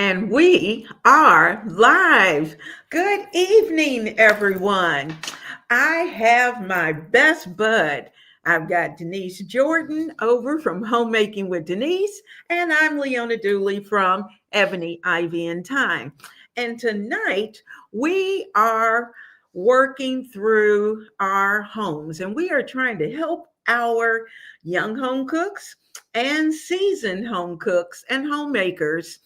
And we are live. Good evening, everyone. I have my best bud. I've got Denise Jordan over from Homemaking with Denise, and I'm Leona Dooley from Ebony Ivy Thyme. And tonight we are working through our homes, and we are trying to help our young home cooks and seasoned home cooks and homemakers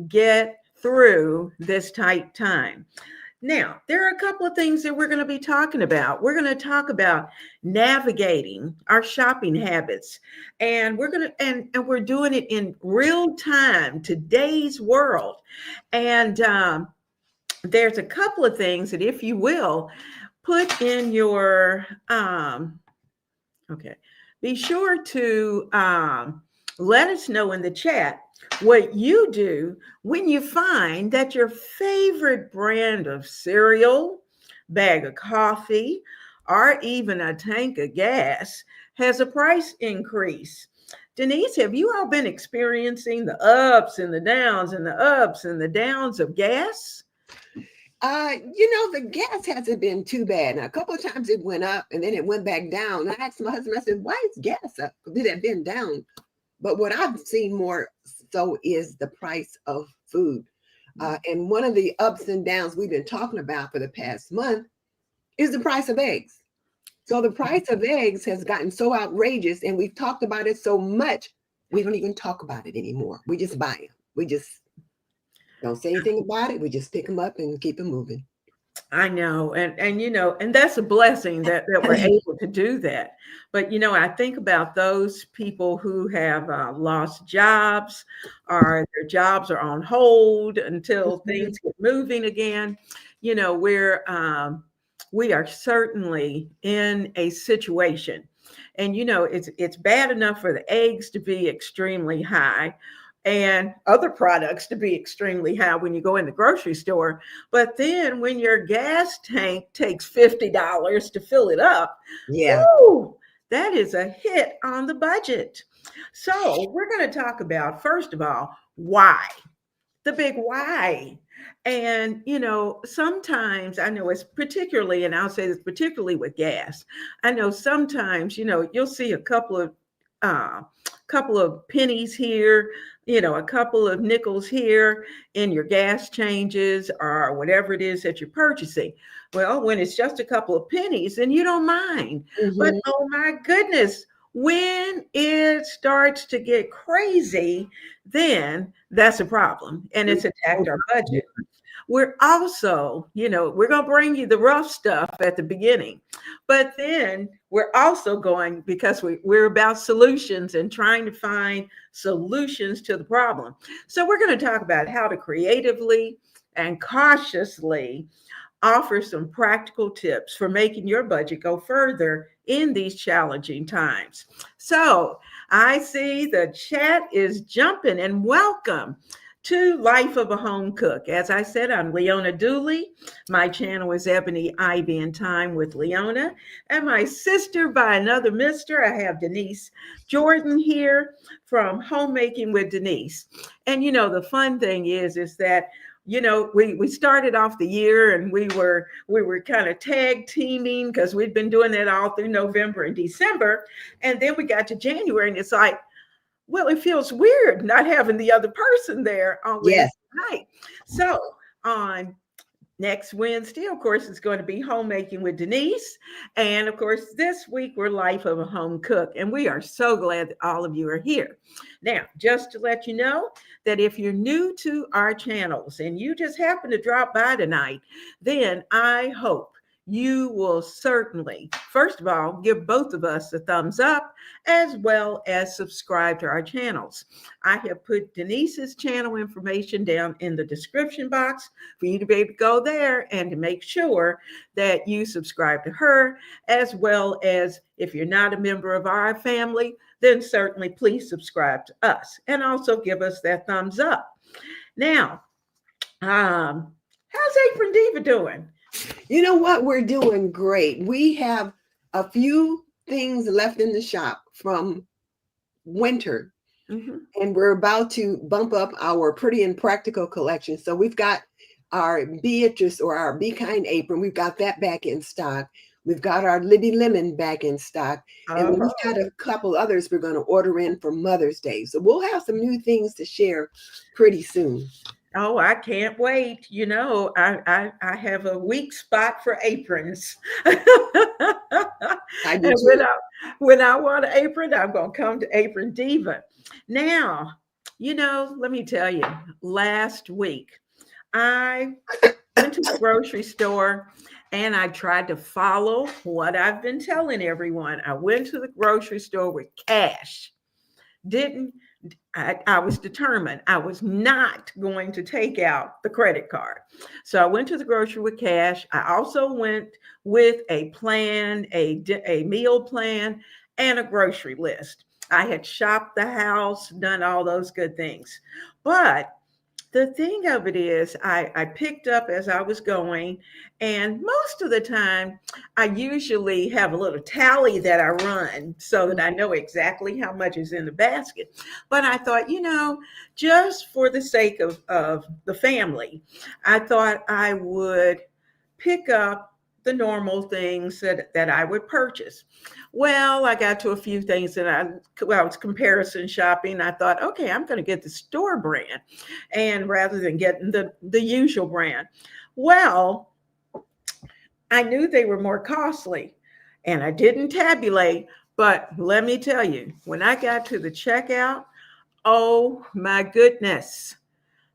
get through this tight time. Now, there are a couple of things that we're going to be talking about. We're going to talk about navigating our shopping habits, and we're doing it in real time, today's world. And there's a couple of things that, if you will, put in your okay, be sure to let us know in the chat what you do when you find that your favorite brand of cereal, bag of coffee, or even a tank of gas has a price increase. Denise, have you all been experiencing the ups and the downs and the ups and the downs of gas? The gas hasn't been too bad. Now, a couple of times it went up and then it went back down. I asked my husband, I said, why is gas up? Did it have been down? But what I've seen more so is the price of food. And one of the ups and downs we've been talking about for the past month is the price of eggs. So the price of eggs has gotten so outrageous, and we've talked about it so much, we don't even talk about it anymore. We just buy them. We just don't say anything about it. We just pick them up and keep them moving. I know, and that's a blessing that we're able to do that. But I think about those people who have lost jobs, or their jobs are on hold until things get moving again. We are certainly in a situation, and it's bad enough for the eggs to be extremely high and other products to be extremely high when you go in the grocery store. But then when your gas tank takes $50 to fill it up, yeah, woo, that is a hit on the budget. So we're going to talk about, first of all, why, the big why. And, sometimes I know it's particularly, and I'll say this particularly with gas, I know sometimes, you'll see a couple of pennies here, a couple of nickels here in your gas changes or whatever it is that you're purchasing. Well, when it's just a couple of pennies, then you don't mind. But oh my goodness, when it starts to get crazy, then that's a problem, and it's attacked our budget. We're also, we're going to bring you the rough stuff at the beginning, but then we're also going, because we're about solutions and trying to find solutions to the problem. So we're going to talk about how to creatively and cautiously offer some practical tips for making your budget go further in these challenging times. So I see the chat is jumping, and welcome to Life of a Home Cook. As I said, I'm Leona Dooley. My channel is Ebony Ivy Thyme with Leona. And my sister by another mister, I have Denise Jordan here from Homemaking with Denise. And the fun thing is that we started off the year, and we were kind of tag teaming because we'd been doing that all through November and December. And then we got to January, and it's like, well, it feels weird not having the other person there on Wednesday night. So on next Wednesday, of course, it's going to be Homemaking with Denise. And of course, this week we're Life of a Home Cook. And we are so glad that all of you are here. Now, just to let you know that if you're new to our channels and you just happen to drop by tonight, then I hope you will certainly, first of all, give both of us a thumbs up, as well as subscribe to our channels. I have put Denise's channel information down in the description box for you to be able to go there and to make sure that you subscribe to her, as well as, if you're not a member of our family, then certainly please subscribe to us and also give us that thumbs up. Now, how's Apron Diva doing? You know what? We're doing great. We have a few things left in the shop from winter Mhm. And we're about to bump up our Pretty and Practical collection. So we've got our Beatrice or our Be Kind apron. We've got that back in stock. We've got our Libby Lemon back in stock. And then we've got Oh. a couple others we're going to order in for Mother's Day. So we'll have some new things to share pretty soon. Oh, I can't wait. I have a weak spot for aprons. And I do too. when I want an apron, I'm gonna come to Apron Diva. Now, let me tell you, last week I went to the grocery store and I tried to follow what I've been telling everyone. I went to the grocery store with cash. Didn't I was determined I was not going to take out the credit card. So I went to the grocery with cash. I also went with a plan, a meal plan, and a grocery list. I had shopped the house, done all those good things. But the thing of it is, I picked up as I was going, and most of the time, I usually have a little tally that I run so that I know exactly how much is in the basket. But I thought, just for the sake of the family, I thought I would pick up the normal things that I would purchase. Well, I got to a few things that I was comparison shopping. I thought, okay, I'm going to get the store brand, and rather than getting the usual brand. Well, I knew they were more costly, and I didn't tabulate. But let me tell you, when I got to the checkout, oh my goodness,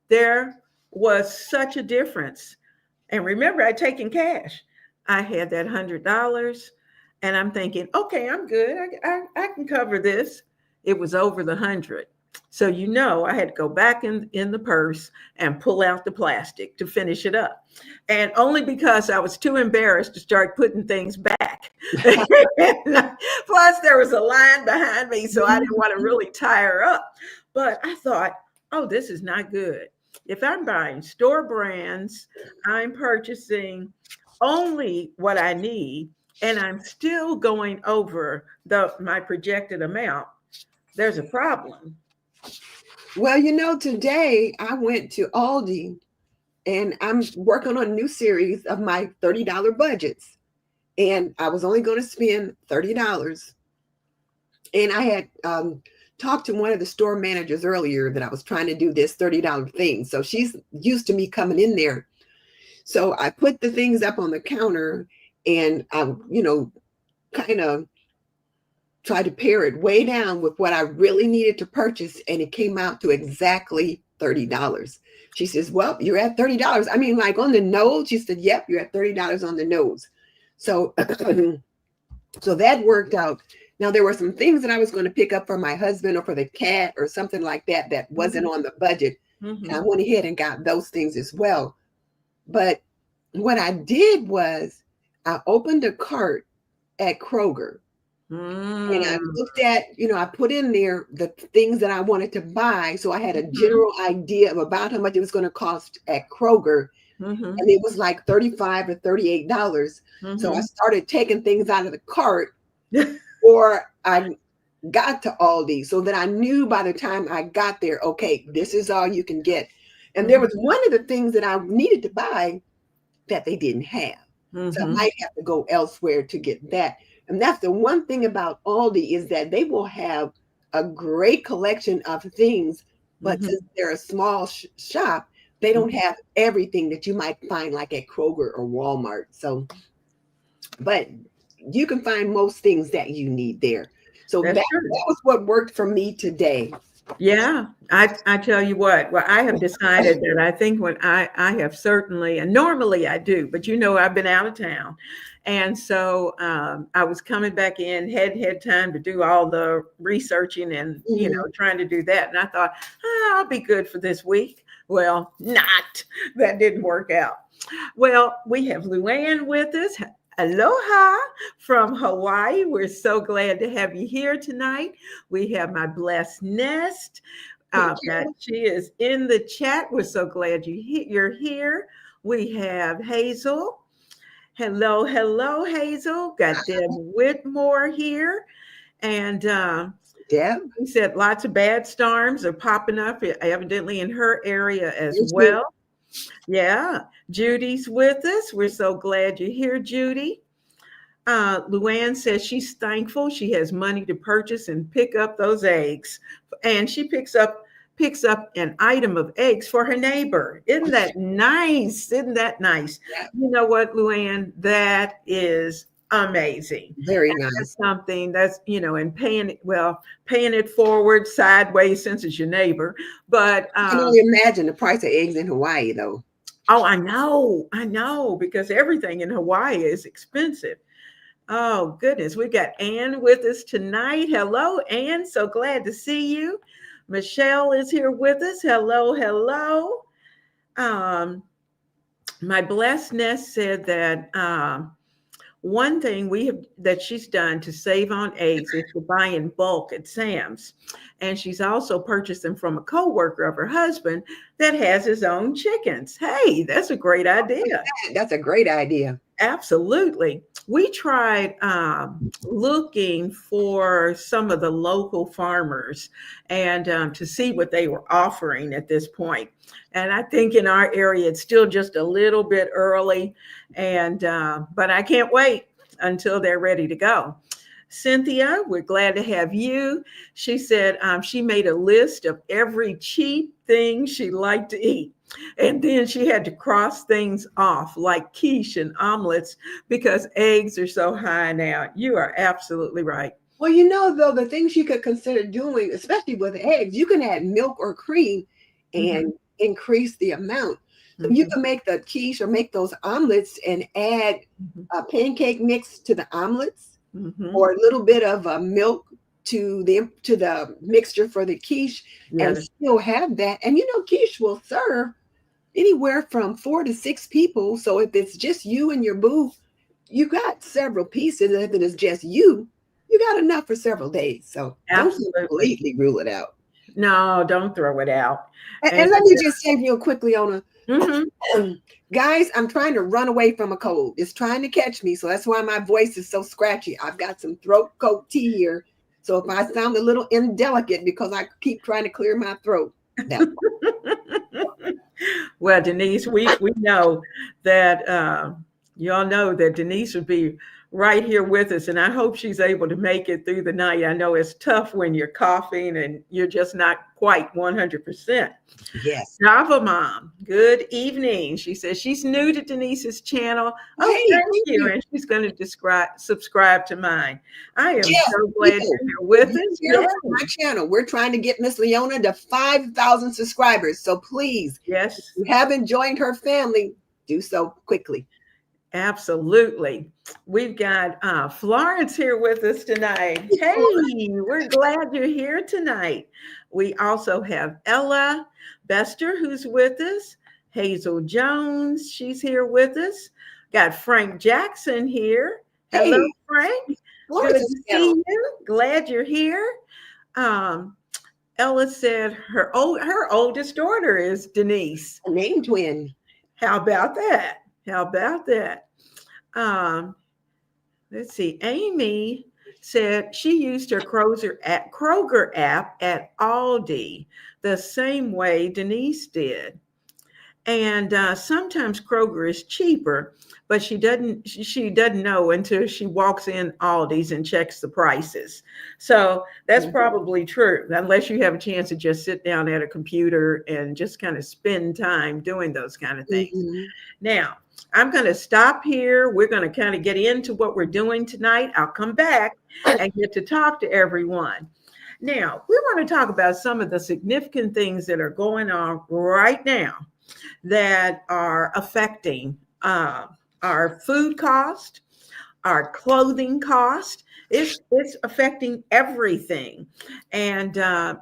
there was such a difference. And remember, I'd taken cash. I had that $100, and I'm thinking, okay, I'm good. I can cover this. It was over the 100. So I had to go back in the purse and pull out the plastic to finish it up. And only because I was too embarrassed to start putting things back. Plus, there was a line behind me, so I didn't want to really tie her up. But I thought, oh, this is not good. If I'm buying store brands, I'm purchasing only what I need, and I'm still going over my projected amount. There's a problem. Well, today I went to Aldi and I'm working on a new series of my $30 budgets. And I was only going to spend $30. And I had talked to one of the store managers earlier that I was trying to do this $30 thing. So she's used to me coming in there. So I put the things up on the counter and I, kind of tried to pare it way down with what I really needed to purchase. And it came out to exactly $30. She says, well, you're at $30. I mean, like on the nose. She said, yep, you're at $30 on the nose. So, so that worked out. Now, there were some things that I was going to pick up for my husband or for the cat or something like that wasn't on the budget. Mm-hmm. And I went ahead and got those things as well. But what I did was I opened a cart at Kroger. And I looked at, I put in there the things that I wanted to buy. So I had a general idea of about how much it was going to cost at Kroger. And it was like $35 or $38. So I started taking things out of the cart or I got to Aldi so that I knew by the time I got there, okay, this is all you can get. And there was one of the things that I needed to buy that they didn't have. So I might have to go elsewhere to get that. And that's the one thing about Aldi is that they will have a great collection of things, but since they're a small shop, they don't have everything that you might find like at Kroger or Walmart. So, but you can find most things that you need there. So that was what worked for me today. Yeah, I tell you what, well, I have decided that I think when I have certainly, and normally I do, but I've been out of town. And so I was coming back in, had time to do all the researching and, trying to do that. And I thought, I'll be good for this week. Well, not. That didn't work out. Well, we have Luann with us. Aloha from Hawaii. We're so glad to have you here tonight. We have my blessed nest. She is in the chat. We're so glad you're here. We have Hazel. Hello, Hazel. Got Deb Whitmore here. And Deb. He said lots of bad storms are popping up evidently in her area as Yes, well. Yeah. Judy's with us. We're so glad you're here, Judy. Luann says she's thankful she has money to purchase and pick up those eggs. And she picks up an item of eggs for her neighbor. Isn't that nice? Isn't that nice? Yeah. You know what, Luann? That is amazing. Very That's nice. something that's, and paying it forward sideways since it's your neighbor. But I can only imagine the price of eggs in Hawaii, though. oh, I know, because everything in Hawaii is expensive. Oh, goodness. We got Ann with us tonight. Hello, Ann. So glad to see you. Michelle is here with us. Hello, hello. My blessed nest said that one thing that she's done to save on eggs is to buy in bulk at Sam's. And she's also purchased them from a coworker of her husband that has his own chickens. Hey, that's a great idea. That's a great idea. Absolutely. We tried looking for some of the local farmers and to see what they were offering at this point. And I think in our area, it's still just a little bit early. And but I can't wait until they're ready to go. Cynthia, we're glad to have you. She said she made a list of every cheap thing she liked to eat. And then she had to cross things off like quiche and omelets because eggs are so high now. You are absolutely right. Well, though, the things you could consider doing, especially with eggs, you can add milk or cream and increase the amount. So you can make the quiche or make those omelets and add a pancake mix to the omelets or a little bit of milk to the mixture for the quiche and still have that. And quiche will serve anywhere from 4 to 6 people. So if it's just you and your boo, you got several pieces. If it is just you got enough for several days. So don't completely rule it out. No, don't throw it out. And let me just say real quickly, Leona, guys, I'm trying to run away from a cold. It's trying to catch me. So that's why my voice is so scratchy. I've got some throat coat tea here. So if I sound a little indelicate because I keep trying to clear my throat. Well, Denise, we know that y'all know that Denise would be right here with us, and I hope she's able to make it through the night. I know it's tough when you're coughing and you're just not quite 100%. Yes. Java Mom, good evening. She says she's new to Denise's channel. Oh, hey, thank you. And she's going to subscribe to mine. I am so glad you're here with us. Yes. My channel. We're trying to get Miss Leona to 5,000 subscribers. So please, yes, if you haven't joined her family, do so quickly. Absolutely. We've got Florence here with us tonight. Hey, we're glad you're here tonight. We also have Ella Bester, who's with us. Hazel Jones, she's here with us. Got Frank Jackson here. Hello, Hey, Frank. Florence, good to see you. Glad you're here. Ella said her oldest daughter is Denise. A name twin. How about that? Let's see. Amy said she used her Kroger app at Aldi the same way Denise did. And sometimes Kroger is cheaper, but she doesn't know until she walks in Aldi's and checks the prices. So that's probably true, unless you have a chance to just sit down at a computer and just kind of spend time doing those kind of things. Now, I'm going to stop here. We're going to kind of get into what we're doing tonight. I'll come back and get to talk to everyone. Now, we want to talk about some of the significant things that are going on right now that are affecting our food cost, our clothing cost. It's affecting everything. And,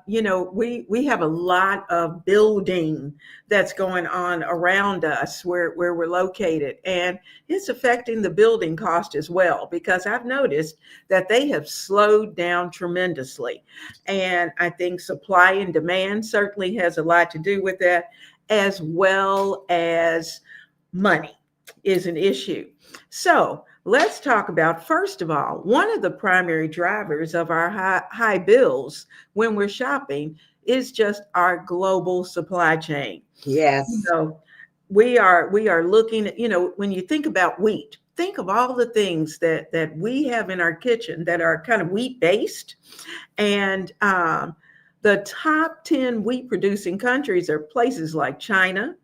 we have a lot of building that's going on around us where we're located. And it's affecting the building cost as well, because I've noticed that they have slowed down tremendously. And I think supply and demand certainly has a lot to do with that, as well as money is an issue. So let's talk about, first of all, one of the primary drivers of our high bills when we're shopping is just our global supply chain. You Yes. know, we are looking at, when you think about wheat, think of all the things that we have in our kitchen that are kind of wheat based. And the top 10 wheat producing countries are places like China,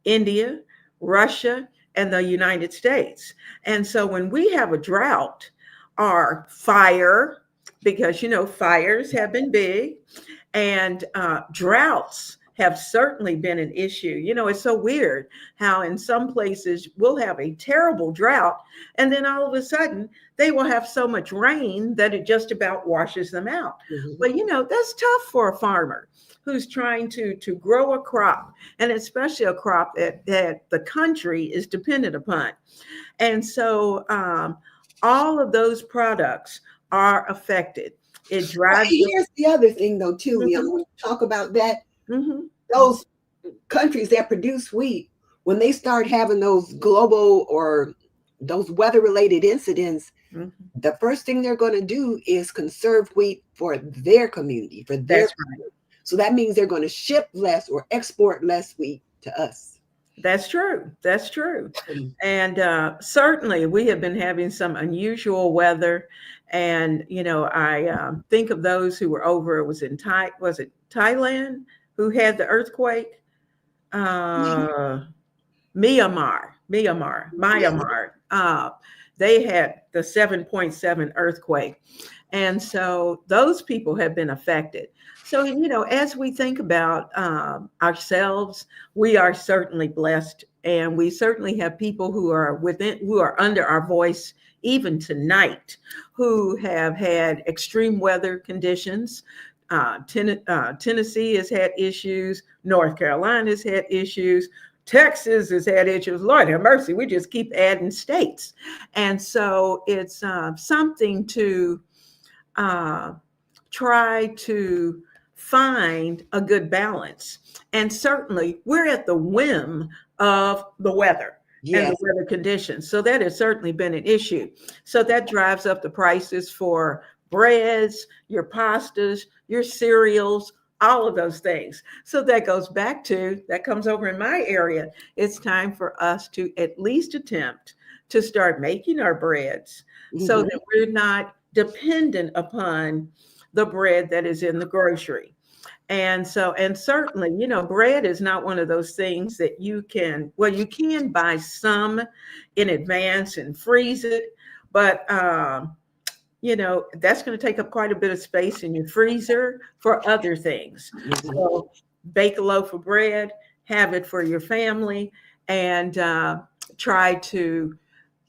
India, Russia, and the United States. And so when we have a drought or fire, because fires have been big, and droughts have certainly been an issue. It's so weird how in some places we'll have a terrible drought, and then all of a sudden they will have so much rain that it just about washes them out. Mhm. But that's tough for a farmer who's trying to grow a crop, and especially a crop that the country is dependent upon. And so all of those products are affected. It Well, drives the. here's the other thing, though, too, Leon. Mhm, When you talk about that, mhm. those countries that produce wheat, when they start having those global or those weather-related incidents, Mhm. the first thing they're going to do is conserve wheat for their community, for their. That's right. So that means they're going to ship less or export less wheat to us. That's true. That's true. Mm. And certainly we have been having some unusual weather. And, I think of those who were over, it was in was it Thailand who had the earthquake? Uh, Myanmar. They had the 7.7 earthquake. And so those people have been affected. So, as we think about ourselves, we are certainly blessed. And we certainly have people who are under our voice even tonight, who have had extreme weather conditions. Tennessee has had issues. North Carolina has had issues. Texas has had issues. Lord have mercy, we just keep adding states. And so it's something to uh, try to find a good balance. And certainly we're at the whim of the weather and the Yes. weather conditions. So that has certainly been an issue. So that drives up the prices for breads, your pastas, your cereals, all of those things. So that comes over in my area. It's time for us to at least attempt to start making our breads so Mhm. that we're not dependent upon the bread that is in the grocery. And so, and certainly, bread is not one of those things that you can buy some in advance and freeze it, but that's going to take up quite a bit of space in your freezer for other things. Mhm. So bake a loaf of bread, have it for your family, and try to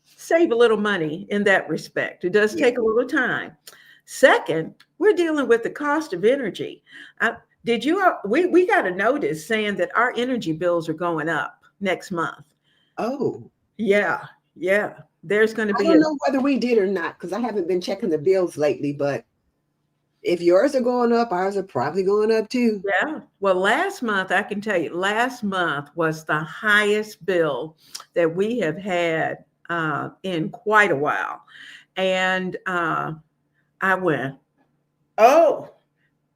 save a little money in that respect. It does Yeah. take a little time. Second, we're dealing with the cost of energy. Did you? We got a notice saying that our energy bills are going up next month. Oh, Yeah, yeah. There's going to I be don't know whether we did or not because I haven't been checking the bills lately, but if yours are going up, ours are probably going up too. yeah. Well, last month, I can tell you, last month was the highest bill that we have had in quite a while. And I went, oh,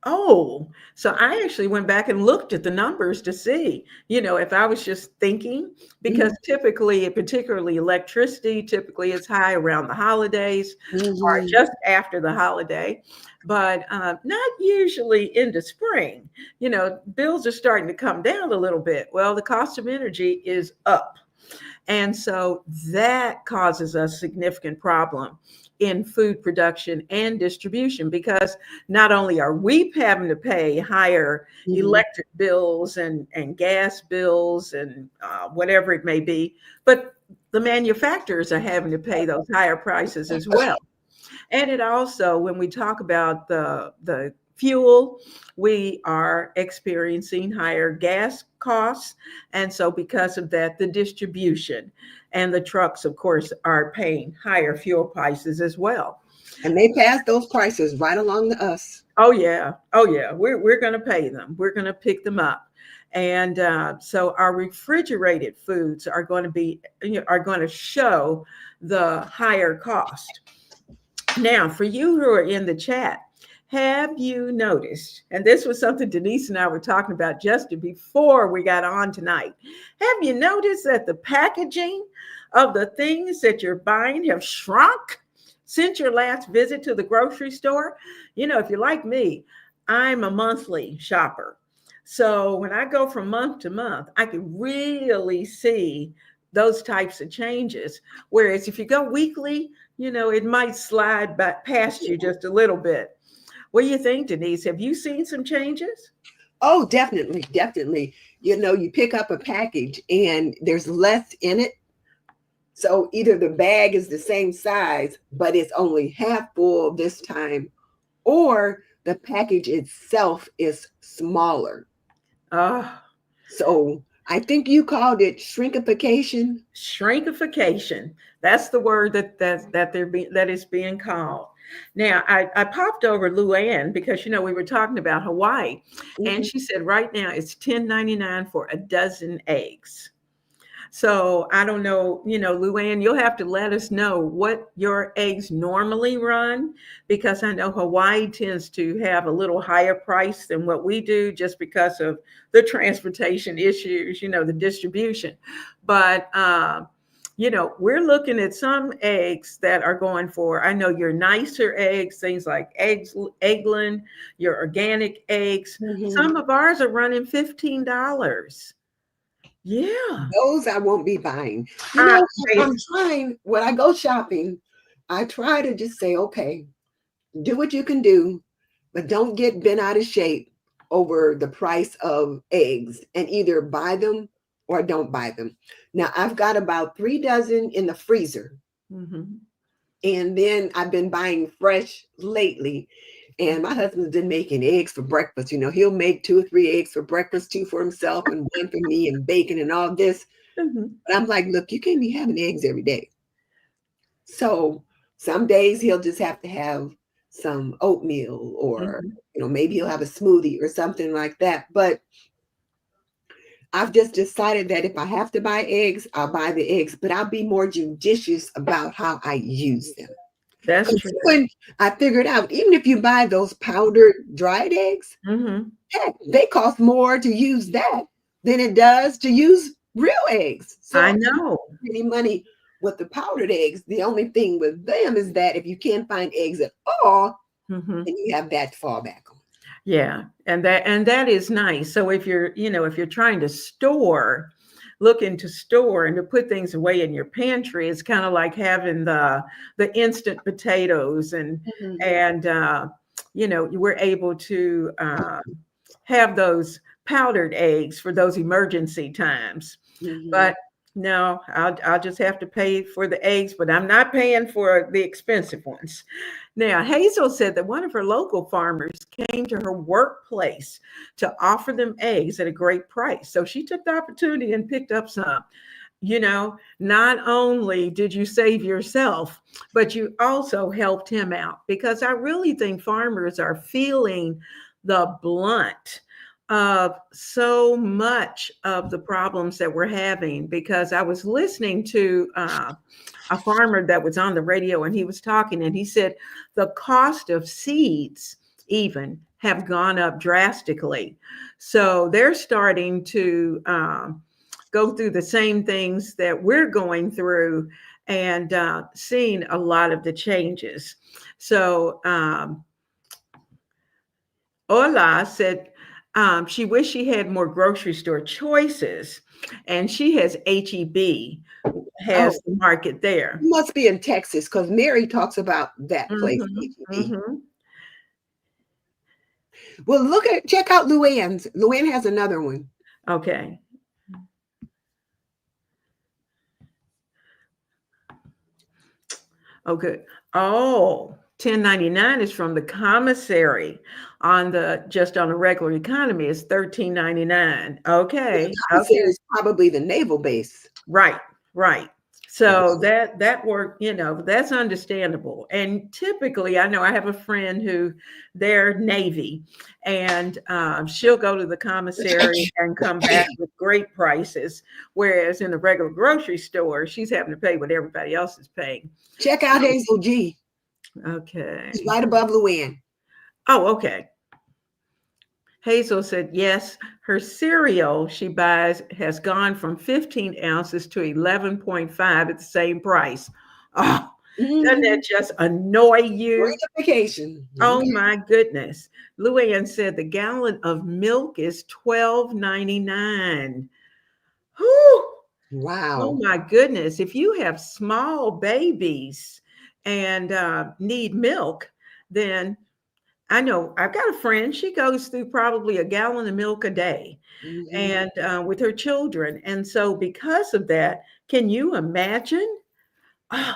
oh, so I actually went back and looked at the numbers to see, if I was just thinking, because typically, particularly electricity, typically it's high around the holidays or Mhm. just after the holiday, but not usually into spring. Bills are starting to come down a little bit. Well, the cost of energy is up. And so that causes a significant problem in food production and distribution because not only are we having to pay higher Mhm. electric bills and gas bills and whatever it may be, but the manufacturers are having to pay those higher prices as well. And it also, when we talk about the fuel, we are experiencing higher gas costs. And so because of that, the distribution and the trucks, of course, are paying higher fuel prices as well. And they pass those prices right along to us. Oh yeah. Oh yeah. We're going to pay them. We're going to pick them up. And so our refrigerated foods are going to be, are going to show the higher cost. Now, for you who are in the chat, have you noticed, and this was something Denise and I were talking about just before we got on tonight, have you noticed that the packaging of the things that you're buying have shrunk since your last visit to the grocery store? If you're like me, I'm a monthly shopper. So when I go from month to month, I can really see those types of changes. Whereas if you go weekly, it might slide back past you just a little bit. What do you think, Denise? Have you seen some changes? Oh, definitely, definitely. You pick up a package and there's less in it. So either the bag is the same size, but it's only half full this time, or the package itself is smaller. So I think you called it shrinkification. Shrinkification. That's the word that is being called. Now, I popped over Luann because we were talking about Hawaii, and she said right now it's $10.99 for a dozen eggs. So I don't know, Luann, you'll have to let us know what your eggs normally run, because I know Hawaii tends to have a little higher price than what we do just because of the transportation issues, the distribution. But, we're looking at some eggs that are going for, I know your nicer eggs, things like Eggland, your organic eggs. Some of ours are running $15. Yeah. Those I won't be buying. I'm trying, when I go shopping, I try to just say, okay, do what you can do, but don't get bent out of shape over the price of eggs, and either buy them or don't buy them. Now, I've got about 3 dozen in the freezer. And then I've been buying fresh lately. And my husband's been making eggs for breakfast. He'll make 2 or 3 eggs for breakfast, 2 for himself and 1 for me, and bacon and all this. But I'm like, look, you can't be having eggs every day. So some days he'll just have to have some oatmeal, or, maybe he'll have a smoothie or something like that. But I've just decided that if I have to buy eggs, I'll buy the eggs, but I'll be more judicious about how I use them. That's true. When I figured out, even if you buy those powdered dried eggs, heck, they cost more to use that than it does to use real eggs. So I know. Any money with the powdered eggs. The only thing with them is that if you can't find eggs at all, then you have that to fall back on. Yeah, and that is nice. So if you're trying to looking to store and to put things away in your pantry, it's kind of like having the instant potatoes, and you were able to have those powdered eggs for those emergency times. But no, I'll just have to pay for the eggs, but I'm not paying for the expensive ones. Now, Hazel said that one of her local farmers came to her workplace to offer them eggs at a great price. So she took the opportunity and picked up some. Not only did you save yourself, but you also helped him out, because I really think farmers are feeling the blunt of so much of the problems that we're having. Because I was listening to a farmer that was on the radio, and he was talking, and he said the cost of seeds even have gone up drastically. So they're starting to go through the same things that we're going through, and seeing a lot of the changes. So Ola said she wished she had more grocery store choices, and she has HEB has the market there. You must be in Texas, because Mary talks about that place. Well, check out Luann's. Luann has another one. Okay. Okay. Oh, $10.99 is from the commissary. On the regular economy is $13.99. Okay. The commissary is probably the naval base. Right. So that work, that's understandable. And typically, I know I have a friend who they're Navy, and she'll go to the commissary and come back with great prices. Whereas in the regular grocery store, she's having to pay what everybody else is paying. Check out Hazel G. Okay. It's right above Luann. Oh, okay. Hazel said, yes, her cereal she buys has gone from 15 ounces to 11.5 at the same price. Oh, doesn't that just annoy you? Gratification. Oh my goodness. Luann said the gallon of milk is $12.99. Whew. Wow. Oh my goodness. If you have small babies and need milk, then I know I've got a friend, she goes through probably a gallon of milk a day and with her children. And so because of that, can you imagine? Oh,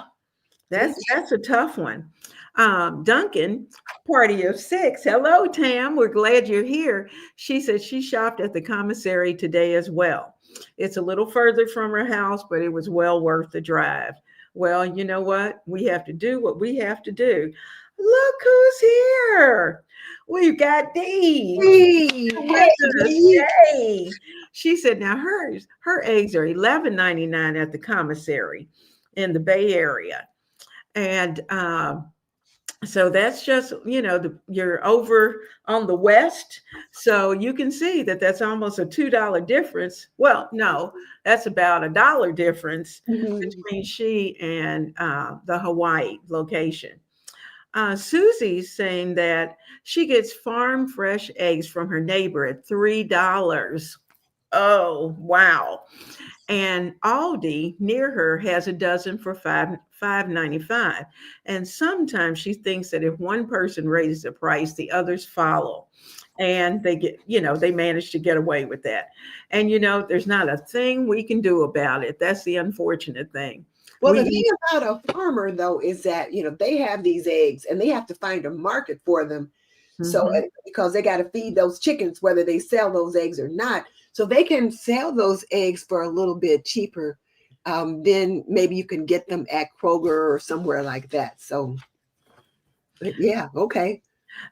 that's a tough one. Duncan, party of six. Hello, Tam. We're glad you're here. She said she shopped at the commissary today as well. It's a little further from her house, but it was well worth the drive. Well, you know what? We have to do what we have to do. Look who's here. We've got Dee. Hey, Hey. She said now her eggs are $11.99 at the commissary in the Bay Area. And so that's just, you're over on the west. So you can see that that's almost a $2 difference. Well, no, that's about $1 difference between she and the Hawaii location. Susie's saying that she gets farm fresh eggs from her neighbor at $3. Oh, wow. And Aldi near her has a dozen for $5.95. And sometimes she thinks that if one person raises the price, the others follow. And they get, they manage to get away with that. And, there's not a thing we can do about it. That's the unfortunate thing. Well, the thing about a farmer, though, is that, they have these eggs and they have to find a market for them. So because they got to feed those chickens, whether they sell those eggs or not. So they can sell those eggs for a little bit cheaper. Then maybe you can get them at Kroger or somewhere like that. So, yeah, okay.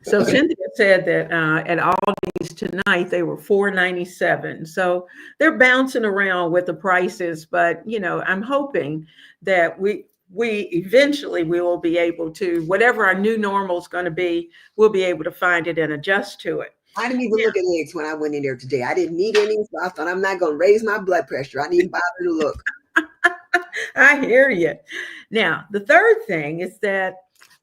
So Cynthia said that at Aldi's tonight they were $4.97. So they're bouncing around with the prices, but I'm hoping that we eventually we will be able to, whatever our new normal is going to be, we'll be able to find it and adjust to it. I didn't even look at eggs when I went in there today. I didn't need any, so I thought I'm not going to raise my blood pressure. I didn't bother to look. I hear you. Now, the third thing is that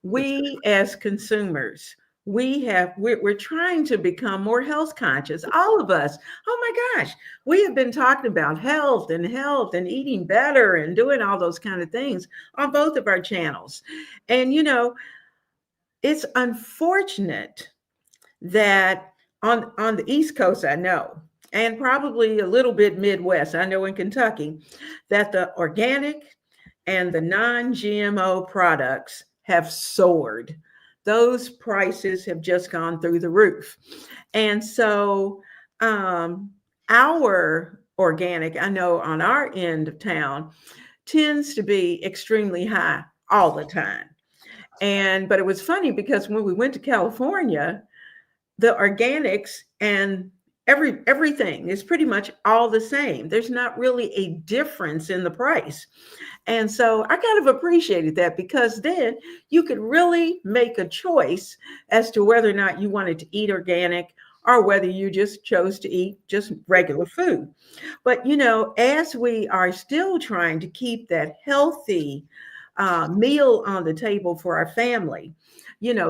we as consumers, we're trying to become more health conscious, all of us. Oh my gosh, we have been talking about health and eating better and doing all those kind of things on both of our channels. And it's unfortunate that on the East Coast, I know, and probably a little bit Midwest, I know in Kentucky, that the organic and the non-GMO products have soared. Those prices have just gone through the roof. And so our organic, I know on our end of town, tends to be extremely high all the time. But it was funny because when we went to California, the organics and everything is pretty much all the same. There's not really a difference in the price. And so I kind of appreciated that because then you could really make a choice as to whether or not you wanted to eat organic or whether you just chose to eat just regular food. But, as we are still trying to keep that healthy meal on the table for our family,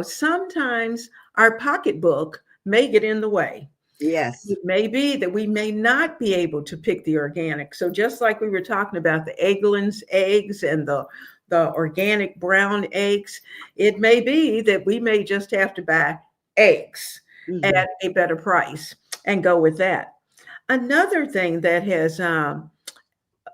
sometimes our pocketbook may get in the way. Yes. It may be that we may not be able to pick the organic. So just like we were talking about the Eggland's eggs and the organic brown eggs, it may be that we may just have to buy eggs at a better price and go with that. Another thing that has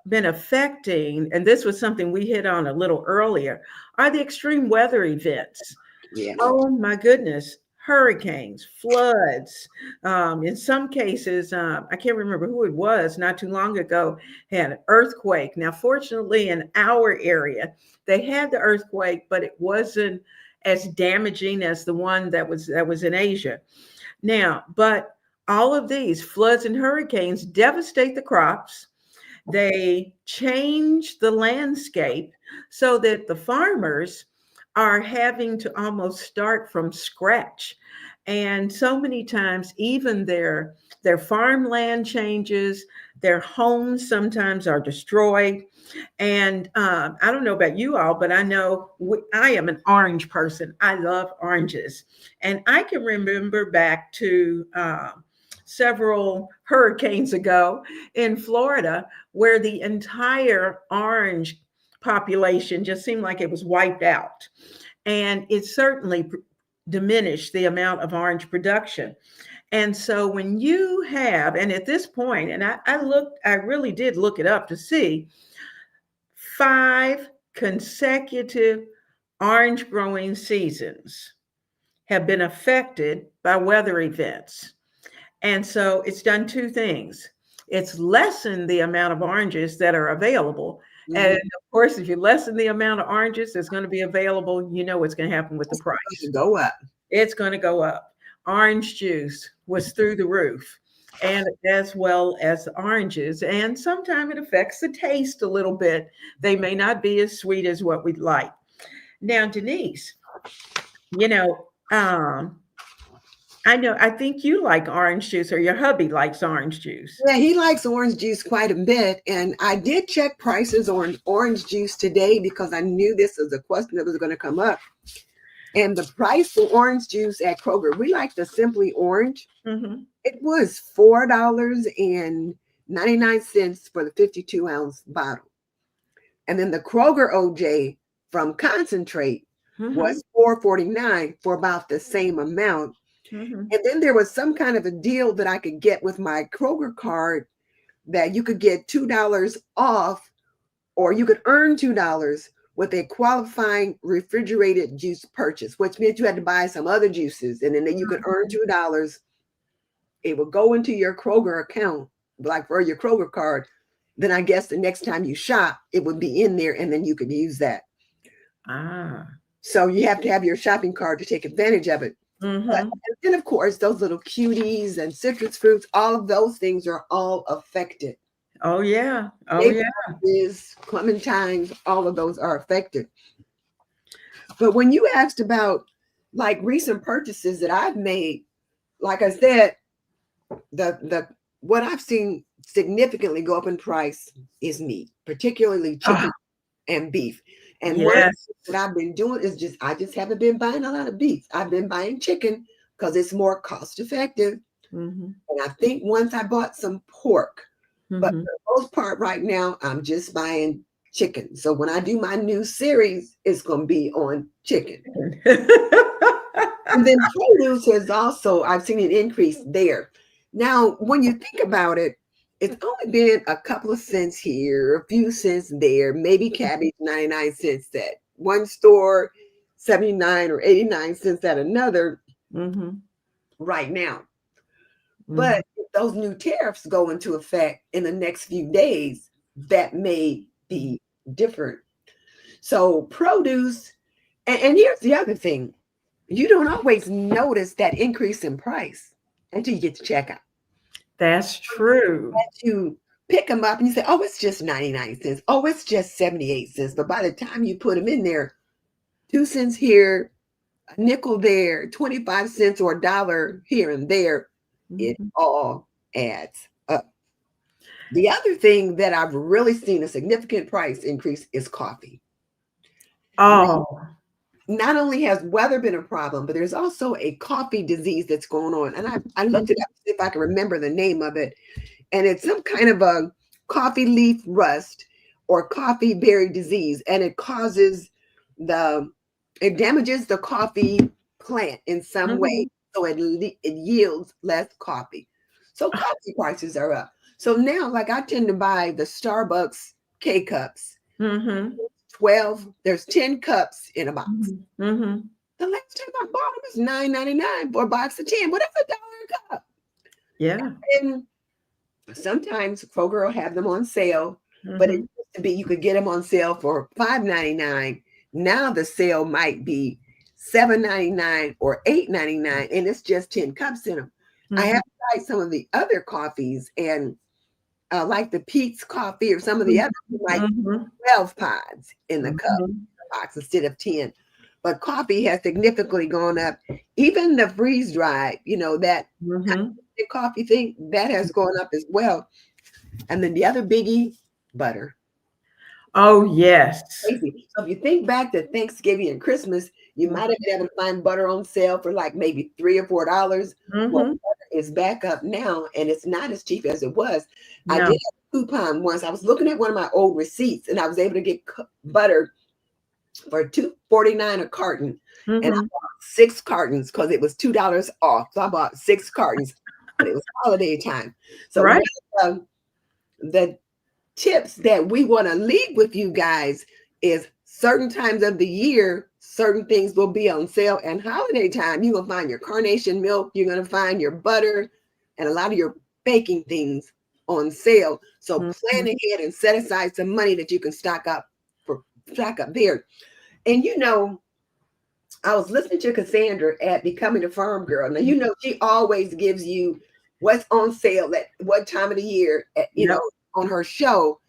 been affecting, and this was something we hit on a little earlier, are the extreme weather events. Yeah. Oh my goodness. hurricanes, floods. In some cases, I can't remember who it was not too long ago, had an earthquake. Now, fortunately, in our area, they had the earthquake, but it wasn't as damaging as the one that was in Asia. Now, but all of these floods and hurricanes devastate the crops. They change the landscape so that the farmers are having to almost start from scratch. And so many times, even their farmland changes, their homes sometimes are destroyed. And I don't know about you all, but I know I am an orange person. I love oranges. And I can remember back to several hurricanes ago in Florida, where the entire orange population just seemed like it was wiped out. And it certainly diminished the amount of orange production. And so when you have, and at this point, and I really did look it up to see 5 consecutive orange growing seasons have been affected by weather events. And so it's done 2 things. It's lessened the amount of oranges that are available. Mhm. And of course, if you lessen the amount of oranges that's going to be available, you know what's going to happen with the price. Go up. It's going to go up. Orange juice was through the roof, and as well as oranges. And sometimes it affects the taste a little bit. They may not be as sweet as what we'd like. Now, Denise, you know, I think you like orange juice, or your hubby likes orange juice. Yeah, he likes orange juice quite a bit. And I did check prices on orange juice today because I knew this was a question that was going to come up. And the price for orange juice at Kroger, we like the Simply Orange. Mm-hmm. It was $4.99 for the 52-ounce bottle. And then the Kroger OJ from concentrate was $4.49 for about the same amount. Mm-hmm. And then there was some kind of a deal that I could get with my Kroger card that you could get $2 off, or you could earn $2 with a qualifying refrigerated juice purchase, which meant you had to buy some other juices, and then you could earn $2. It would go into your Kroger account, like for your Kroger card. Then I guess the next time you shop, it would be in there, and then you could use that. So you have to have your shopping card to take advantage of it. Mm-hmm. But then, of course, those little cuties and citrus fruits, all of those things are all affected. Oh, yeah. Oh, Maybe yeah. clementines, all of those are affected. But when you asked about like recent purchases that I've made, like I said, the what I've seen significantly go up in price is meat, particularly chicken and beef. And one of the things that I've been doing is I just haven't been buying a lot of beef. I've been buying chicken because it's more cost effective. Mm-hmm. And I think once I bought some pork, but Mm-hmm. for the most part right now, I'm just buying chicken. So when I do my new series, it's going to be on chicken. And then produce has also, I've seen an increase there. Now, when you think about it, it's only been a couple of cents here, a few cents there, maybe cabbage 99 cents at one store, 79 or 89 cents at another right now. But if those new tariffs go into effect in the next few days, that may be different. So produce, and here's the other thing. You don't always notice that increase in price until you get to checkout. That's true. You pick them up and you say, oh, it's just 99 cents. Oh, it's just 78 cents. But by the time you put them in there, 2 cents here, a nickel there, 25 cents or $1 here and there, it all adds up. The other thing that I've really seen a significant price increase is coffee. Oh. Not only has weather been a problem, but there's also a coffee disease that's going on. And I looked it up to see if I can remember the name of it. And it's some kind of a coffee leaf rust or coffee berry disease. And it damages the coffee plant in some way. So it yields less coffee. So coffee prices are up. So now, like I tend to buy the Starbucks K-cups. 12, there's 10 cups in a box. The last time I bought them was $9.99 for a box of 10. What is $1 a cup? Yeah. And sometimes Kroger will have them on sale, but it Mhm. used to be you could get them on sale for $5.99. Now the sale might be $7.99 or $8.99, and it's just 10 cups in them. I Mhm. have tried some of the other coffees, and like the Pete's coffee or some of the Mhm. others, like Mhm. 12 pods in the cup Mhm. box instead of 10. But coffee has significantly gone up. Even the freeze dried, that Mhm. coffee thing, that has gone up as well. And then the other biggie, butter. Oh, yes. Crazy. So if you think back to Thanksgiving and Christmas, you might have been able to find butter on sale for like maybe $3 or $4. Well, Mhm. butter is back up now, and it's not as cheap as it was. I did No. have a coupon once. I was looking at one of my old receipts, and I was able to get butter for $2.49 a carton, and I Mhm. bought 6 cartons because it was $2 off. So I bought 6 cartons, and it was holiday time. So one Right. of the tips that we want to leave with you guys is certain times of the year, certain things will be on sale, and holiday time, you're gonna find your carnation milk, you're gonna find your butter, and a lot of your baking things on sale. So plan Mhm. ahead and set aside some money that you can stock up there. And I was listening to Cassandra at Becoming a Farm Girl. Now, she always gives you what's on sale at what time of the year, Yep. on her show,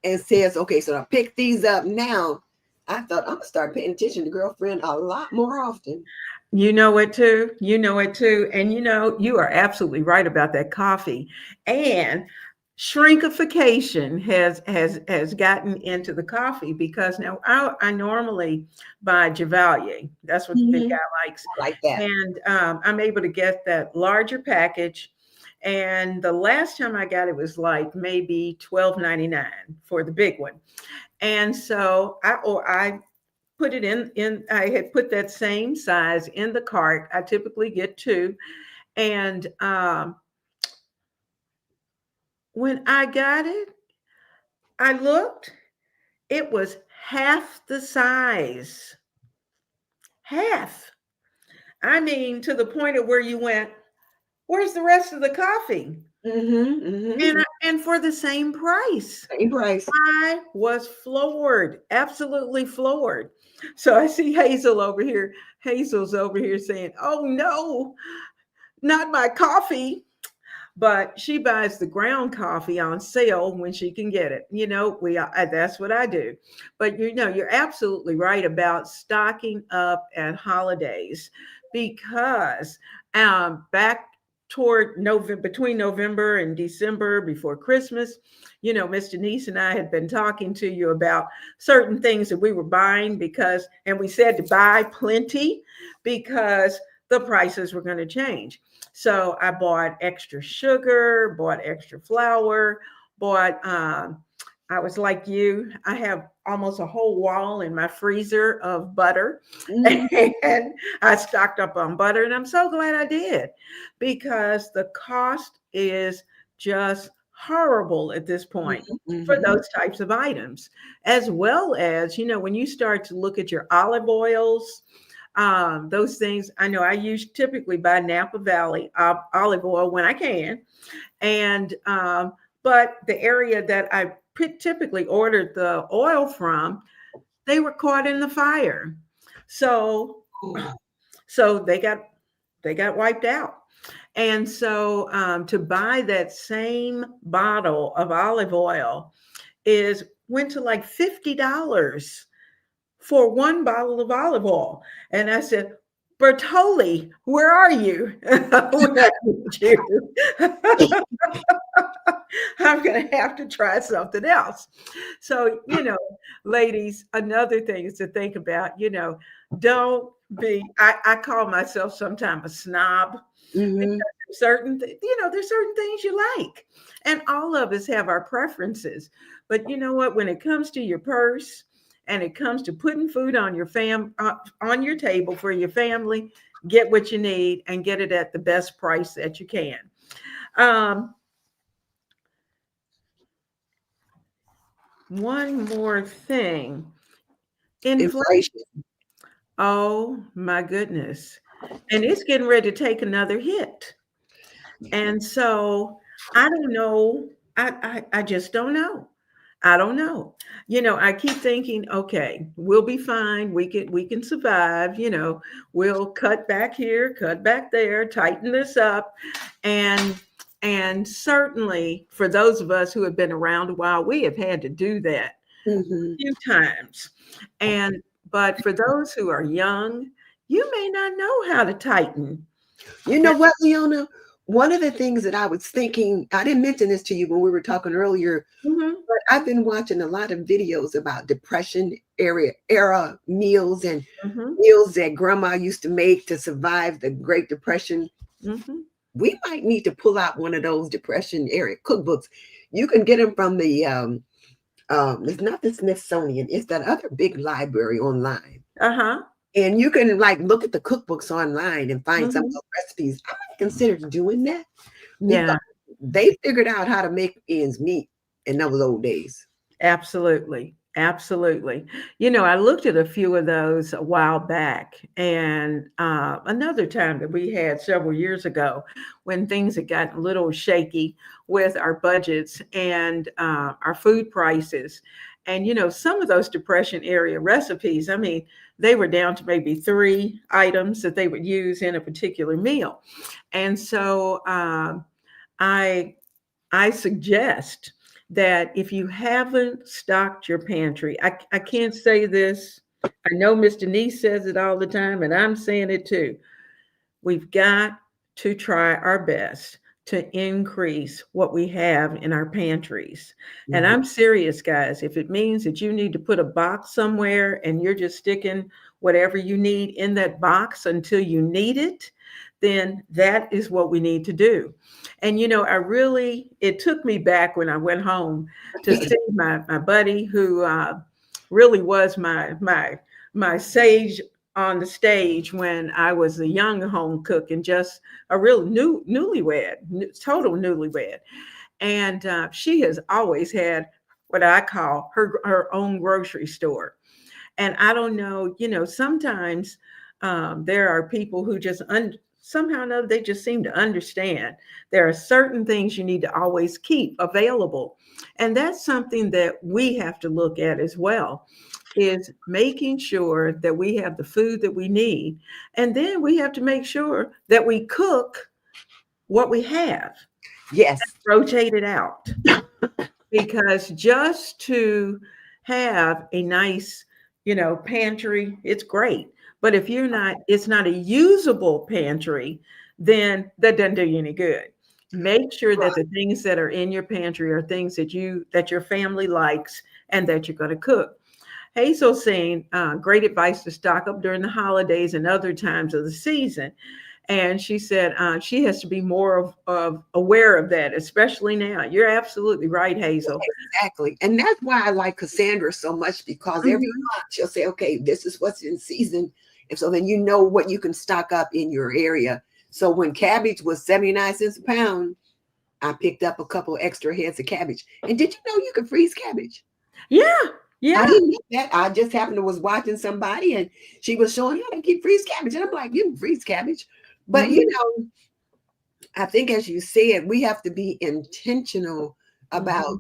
and says, okay, so I pick these up now. I thought I'm gonna start paying attention to Girlfriend a lot more often. You know it too. You know it too. And you are absolutely right about that coffee. And shrinkification has gotten into the coffee because now I normally buy Javalier. That's what the big Mhm. guy likes. I like that. And I'm able to get that larger package. And the last time I got it was like maybe $12.99 for the big one. And so I put it in I had put that same size in the cart. I typically get two. And when I got it, I looked, it was half the size. Half. I mean, to the point of where you went, where's the rest of the coffee? Mm-hmm, mm-hmm. And for the same price. Same price. I was floored, absolutely floored. So I see Hazel over here. Hazel's over here saying, "Oh no, not my coffee." But she buys the ground coffee on sale when she can get it. That's what I do. But you're absolutely right about stocking up at holidays because back toward November, between November and December before Christmas, Miss Denise and I had been talking to you about certain things that we were buying and we said to buy plenty because the prices were going to change. So I bought extra sugar, bought extra flour, bought, I was like you, I have almost a whole wall in my freezer of butter. Mm-hmm, And I stocked up on butter, and I'm so glad I did because the cost is just horrible at this point for mm-hmm. those types of items, as well as, when you start to look at your olive oils, those things. I know I typically buy Napa Valley olive oil when I can, and but the area that I typically ordered the oil from, they were caught in the fire, so Oh, so they got wiped out. And so to buy that same bottle of olive oil is went to like $50 for one bottle of olive oil. And I said, Bertoli, where are you? When I need you. I'm going to have to try something else. So, ladies, another thing is to think about, don't I call myself sometimes a snob because mm-hmm. there's certain things you like. And all of us have our preferences. But you know what? When it comes to your purse and it comes to putting food on on your table for your family, get what you need and get it at the best price that you can. Um, One more thing. Inflation. Inflation. Oh my goodness. And it's getting ready to take another hit. And so I don't know. I just don't know. I don't know. I keep thinking, okay, we'll be fine. We can survive. We'll cut back here, cut back there, tighten this up. And and certainly for those of us who have been around a while, we have had to do that a Hmm. few times. And but for those who are young, you may not know how to tighten. You know what, Leona? One of the things that I was thinking, I didn't mention this to you when we were talking earlier, Mhm, but I've been watching a lot of videos about depression era meals and mhm, meals that grandma used to make to survive the Great Depression. mhm. We might need to pull out one of those depression era cookbooks. You can get them from the it's not the Smithsonian, it's that other big library online. Uh-huh. And you can like look at the cookbooks online and find some of Mhm. those recipes. I might consider doing that because Yeah, they figured out how to make ends meet in those old days. absolutely. Absolutely. I looked at a few of those a while back, and another time that we had several years ago when things had gotten a little shaky with our budgets and our food prices. And, some of those depression area recipes, I mean, they were down to maybe three items that they would use in a particular meal. And so I I suggest that if you haven't stocked your pantry, I can't say this. I know Miss Denise says it all the time, and I'm saying it too. We've got to try our best to increase what we have in our pantries. And Mhm. I'm serious, guys. If it means that you need to put a box somewhere and you're just sticking whatever you need in that box until you need it, then that is what we need to do. And it took me back when I went home to see my buddy who really was my sage on the stage when I was a young home cook and just a real newlywed, total newlywed. And she has always had what I call her own grocery store. And I don't know, sometimes there are people who just somehow or another they just seem to understand there are certain things you need to always keep available. And that's something that we have to look at as well, is making sure that we have the food that we need. And then we have to make sure that we cook what we have, Yes. rotate it out. Because just to have a nice, pantry, it's great. But if it's not a usable pantry, then that doesn't do you any good. Make sure that the things that are in your pantry are things that your family likes and that you're going to cook. Hazel's saying, great advice to stock up during the holidays and other times of the season. And she said she has to be more of aware of that, especially now. You're absolutely right, Hazel. Exactly. And that's why I like Cassandra so much because every Mhm. month she'll say, okay, this is what's in season. And so then you know what you can stock up in your area. So when cabbage was 79 cents a pound, I picked up a couple extra heads of cabbage. And did you know you can freeze cabbage? Yeah, I yeah. didn't know that. I just happened to was watching somebody and she was showing how to keep freeze cabbage. And I'm like, you can freeze cabbage. But Mhm, I think as you said, we have to be intentional about mhm.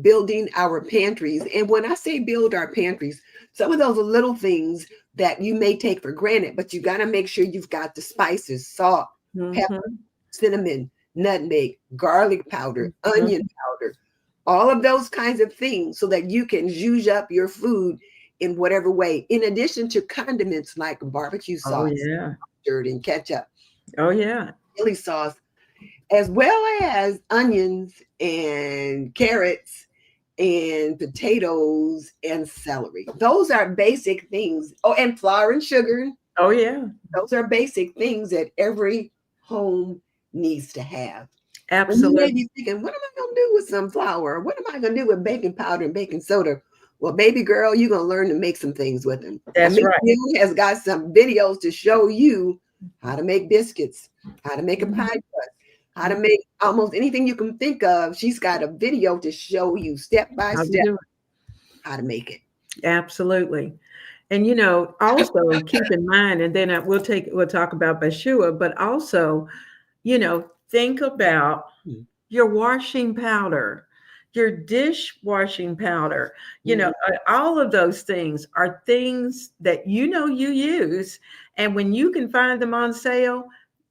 building our pantries. And when I say build our pantries, some of those are little things that you may take for granted, but you got to make sure you've got the spices, salt, pepper, Mhm, cinnamon, nutmeg, garlic powder, mhm. onion powder, all of those kinds of things so that you can zhuzh up your food in whatever way, in addition to condiments like barbecue Oh sauce, yeah. mustard, and ketchup, Oh yeah. chili sauce, as well as onions and carrots and potatoes and celery. Those are basic things. Oh, and flour and sugar. Oh yeah. Those are basic things that every home needs to have. And you may Absolutely. be thinking, what am I going to do with some flour? What am I going to do with baking powder and baking soda? Well, baby girl, you're going to learn to make some things with them. And That's Miss right. Neal has got some videos to show you how to make biscuits, how to make a pie Mhm, crust, how to mhm. make almost anything you can think of. She's got a video to show you step by How to step do how to make it. it. Absolutely. And also keep in mind, and then we'll talk about Bashua, but also, think about Mhm. your washing powder, your dishwashing powder, Mhm. all of those things are things that you use. And when you can find them on sale,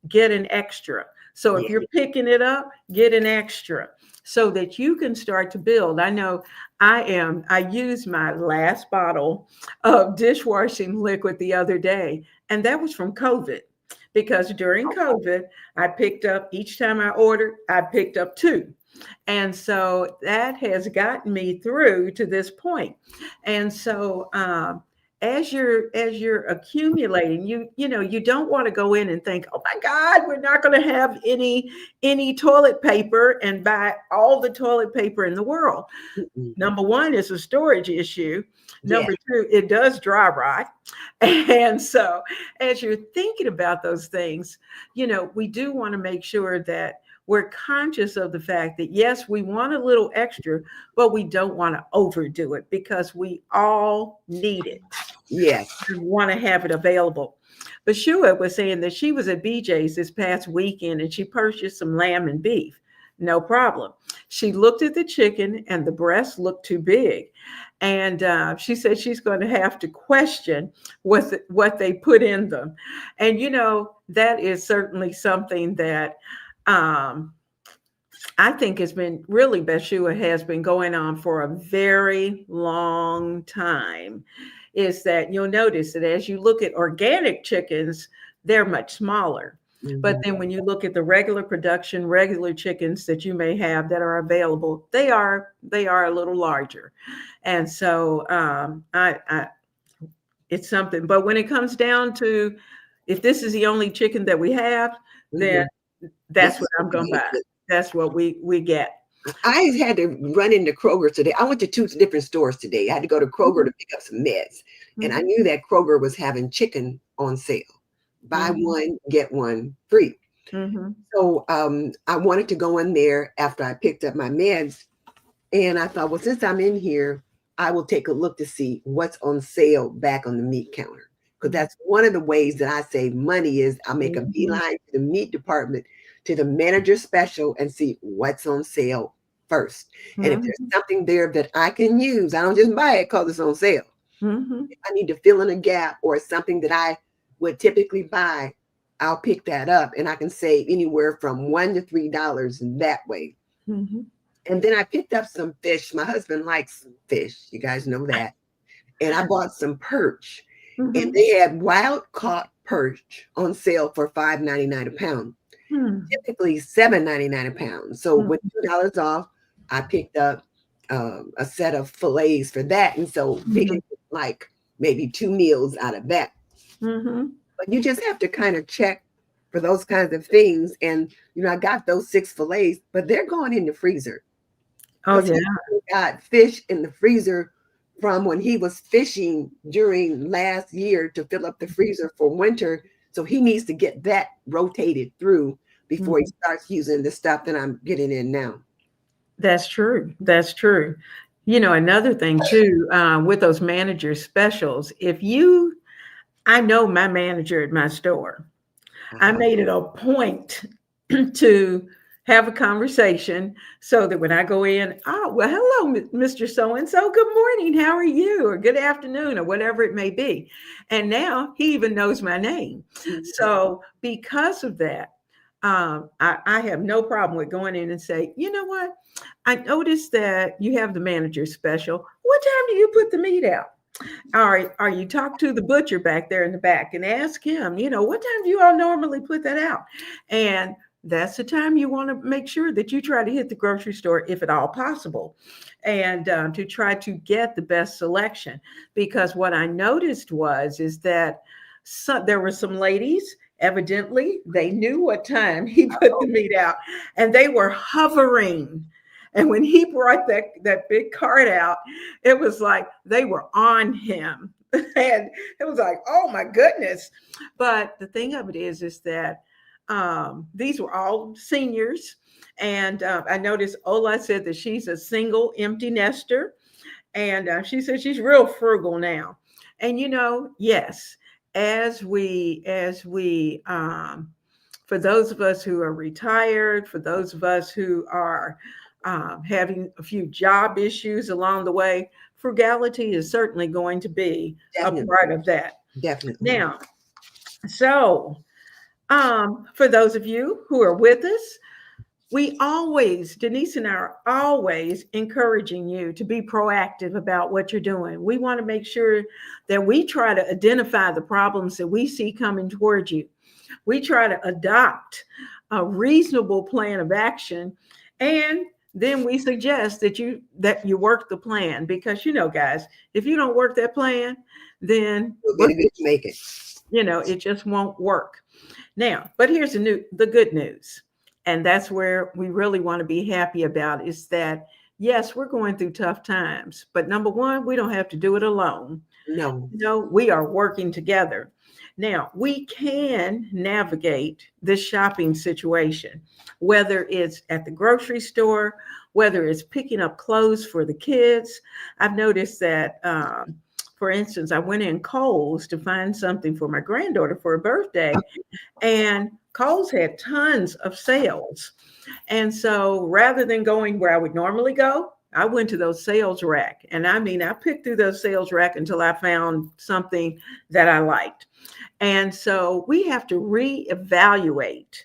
get an extra. So if Yeah. you're picking it up, get an extra so that you can start to build. I know I used my last bottle of dishwashing liquid the other day, and that was from COVID. Because during COVID, I picked up each time I ordered, I picked up two. And so that has gotten me through to this point. And so as you're accumulating, you don't want to go in and think, oh my God, we're not going to have any toilet paper and buy all the toilet paper in the world. Mhm. Number one, it's a storage issue. Yeah. Number two, it does dry rot. And so, as you're thinking about those things, we do want to make sure that we're conscious of the fact that, yes, we want a little extra, but we don't want to overdo it because we all need it Yes. and want to have it available. But Shua was saying that she was at BJ's this past weekend and she purchased some lamb and beef. No problem. She looked at the chicken and the breast looked too big. And she said she's going to have to question what they put in them. And, that is certainly something that I think has been really, Beshua has been going on for a very long time. Is that you'll notice that as you look at organic chickens, they're much smaller. But Mhm. then when you look at the regular production, regular chickens that you may have that are available, they are a little larger. And so I it's something. But when it comes down to if this is the only chicken that we have, then Mhm. This that's is what what I'm we gonna get buy. to. That's what we get. I had to run into Kroger today. I went to two different stores today. I had to go to Kroger Mhm, to pick up some meds. And I mhm, knew that Kroger was having chicken on sale. Buy mhm, one, get one free. mhm, So I wanted to go in there after I picked up my meds. And I thought, well, since I'm in here, I will take a look to see what's on sale back on the meat counter. Because mhm, that's one of the ways that I save money is I make a mhm, beeline to the meat department, to the manager special and see what's on sale first. And if there's mhm, something there that I can use, I don't just buy it because it's on sale. mhm. If I need to fill in a gap or something that I would typically buy, I'll pick that up and I can save anywhere from $1 to $3 that way. Mhm. And then I picked up some fish. My husband likes fish. You guys know that. And I bought some perch. And Mhm. they had wild caught perch on sale for $5.99 a pound. Hmm. Typically $7.99 a pound. So Mhm. with $2 off, I picked up a set of fillets for that. And so we Mhm. can get like maybe 2 meals out of that. Mhm. But you just have to kind of check for those kinds of things. And I got those 6 fillets, but they're going in the freezer Oh because yeah. he got fish in the freezer from when he was fishing during last year to fill up the freezer for winter. So he needs to get that rotated through before he Mhm. starts using the stuff that I'm getting in now. That's true. That's true. Another thing too, with those manager specials, I know my manager at my store. I Uh-huh. made it a point to have a conversation so that when I go in, oh, well, hello, Mr. So and so. Good morning. How are you? Or good afternoon, or whatever it may be. And now he even knows my name. Mhm. So, because of that, I have no problem with going in and say, you know what? I noticed that you have the manager special. What time do you put the meat out? Are you talk to the butcher back there in the back and ask him, what time do you all normally put that out? And that's the time you want to make sure that you try to hit the grocery store if at all possible, and to try to get the best selection. Because what I noticed is that there were some ladies. Evidently, they knew what time he put the meat out, and they were hovering. And when he brought that big cart out, it was like they were on him. And it was like, oh my goodness. But the thing of it is that these were all seniors. And I noticed Ola said that she's a single empty nester. And she said she's real frugal now. And yes, for those of us who are retired, for those of us who are having a few job issues along the way, frugality is certainly going to be a Definitely. part of that. Definitely. Now, so for those of you who are with us, Denise and I are always encouraging you to be proactive about what you're doing. We want to make sure that we try to identify the problems that we see coming towards you. We try to adopt a reasonable plan of action, and then we suggest that you work the plan, because guys, if you don't work that plan, then We'll get a good to make it. it just won't work. Now, but here's the good news. And that's where we really want to be happy about, is that, yes, we're going through tough times, but number one, we don't have to do it alone. No. We are working together. Now, we can navigate this shopping situation, whether it's at the grocery store, whether it's picking up clothes for the kids. I've noticed that, for instance, I went in Kohl's to find something for my granddaughter for her birthday, and Kohl's had tons of sales. And so rather than going where I would normally go, I went to those sales rack. And I picked through those sales rack until I found something that I liked. And so we have to reevaluate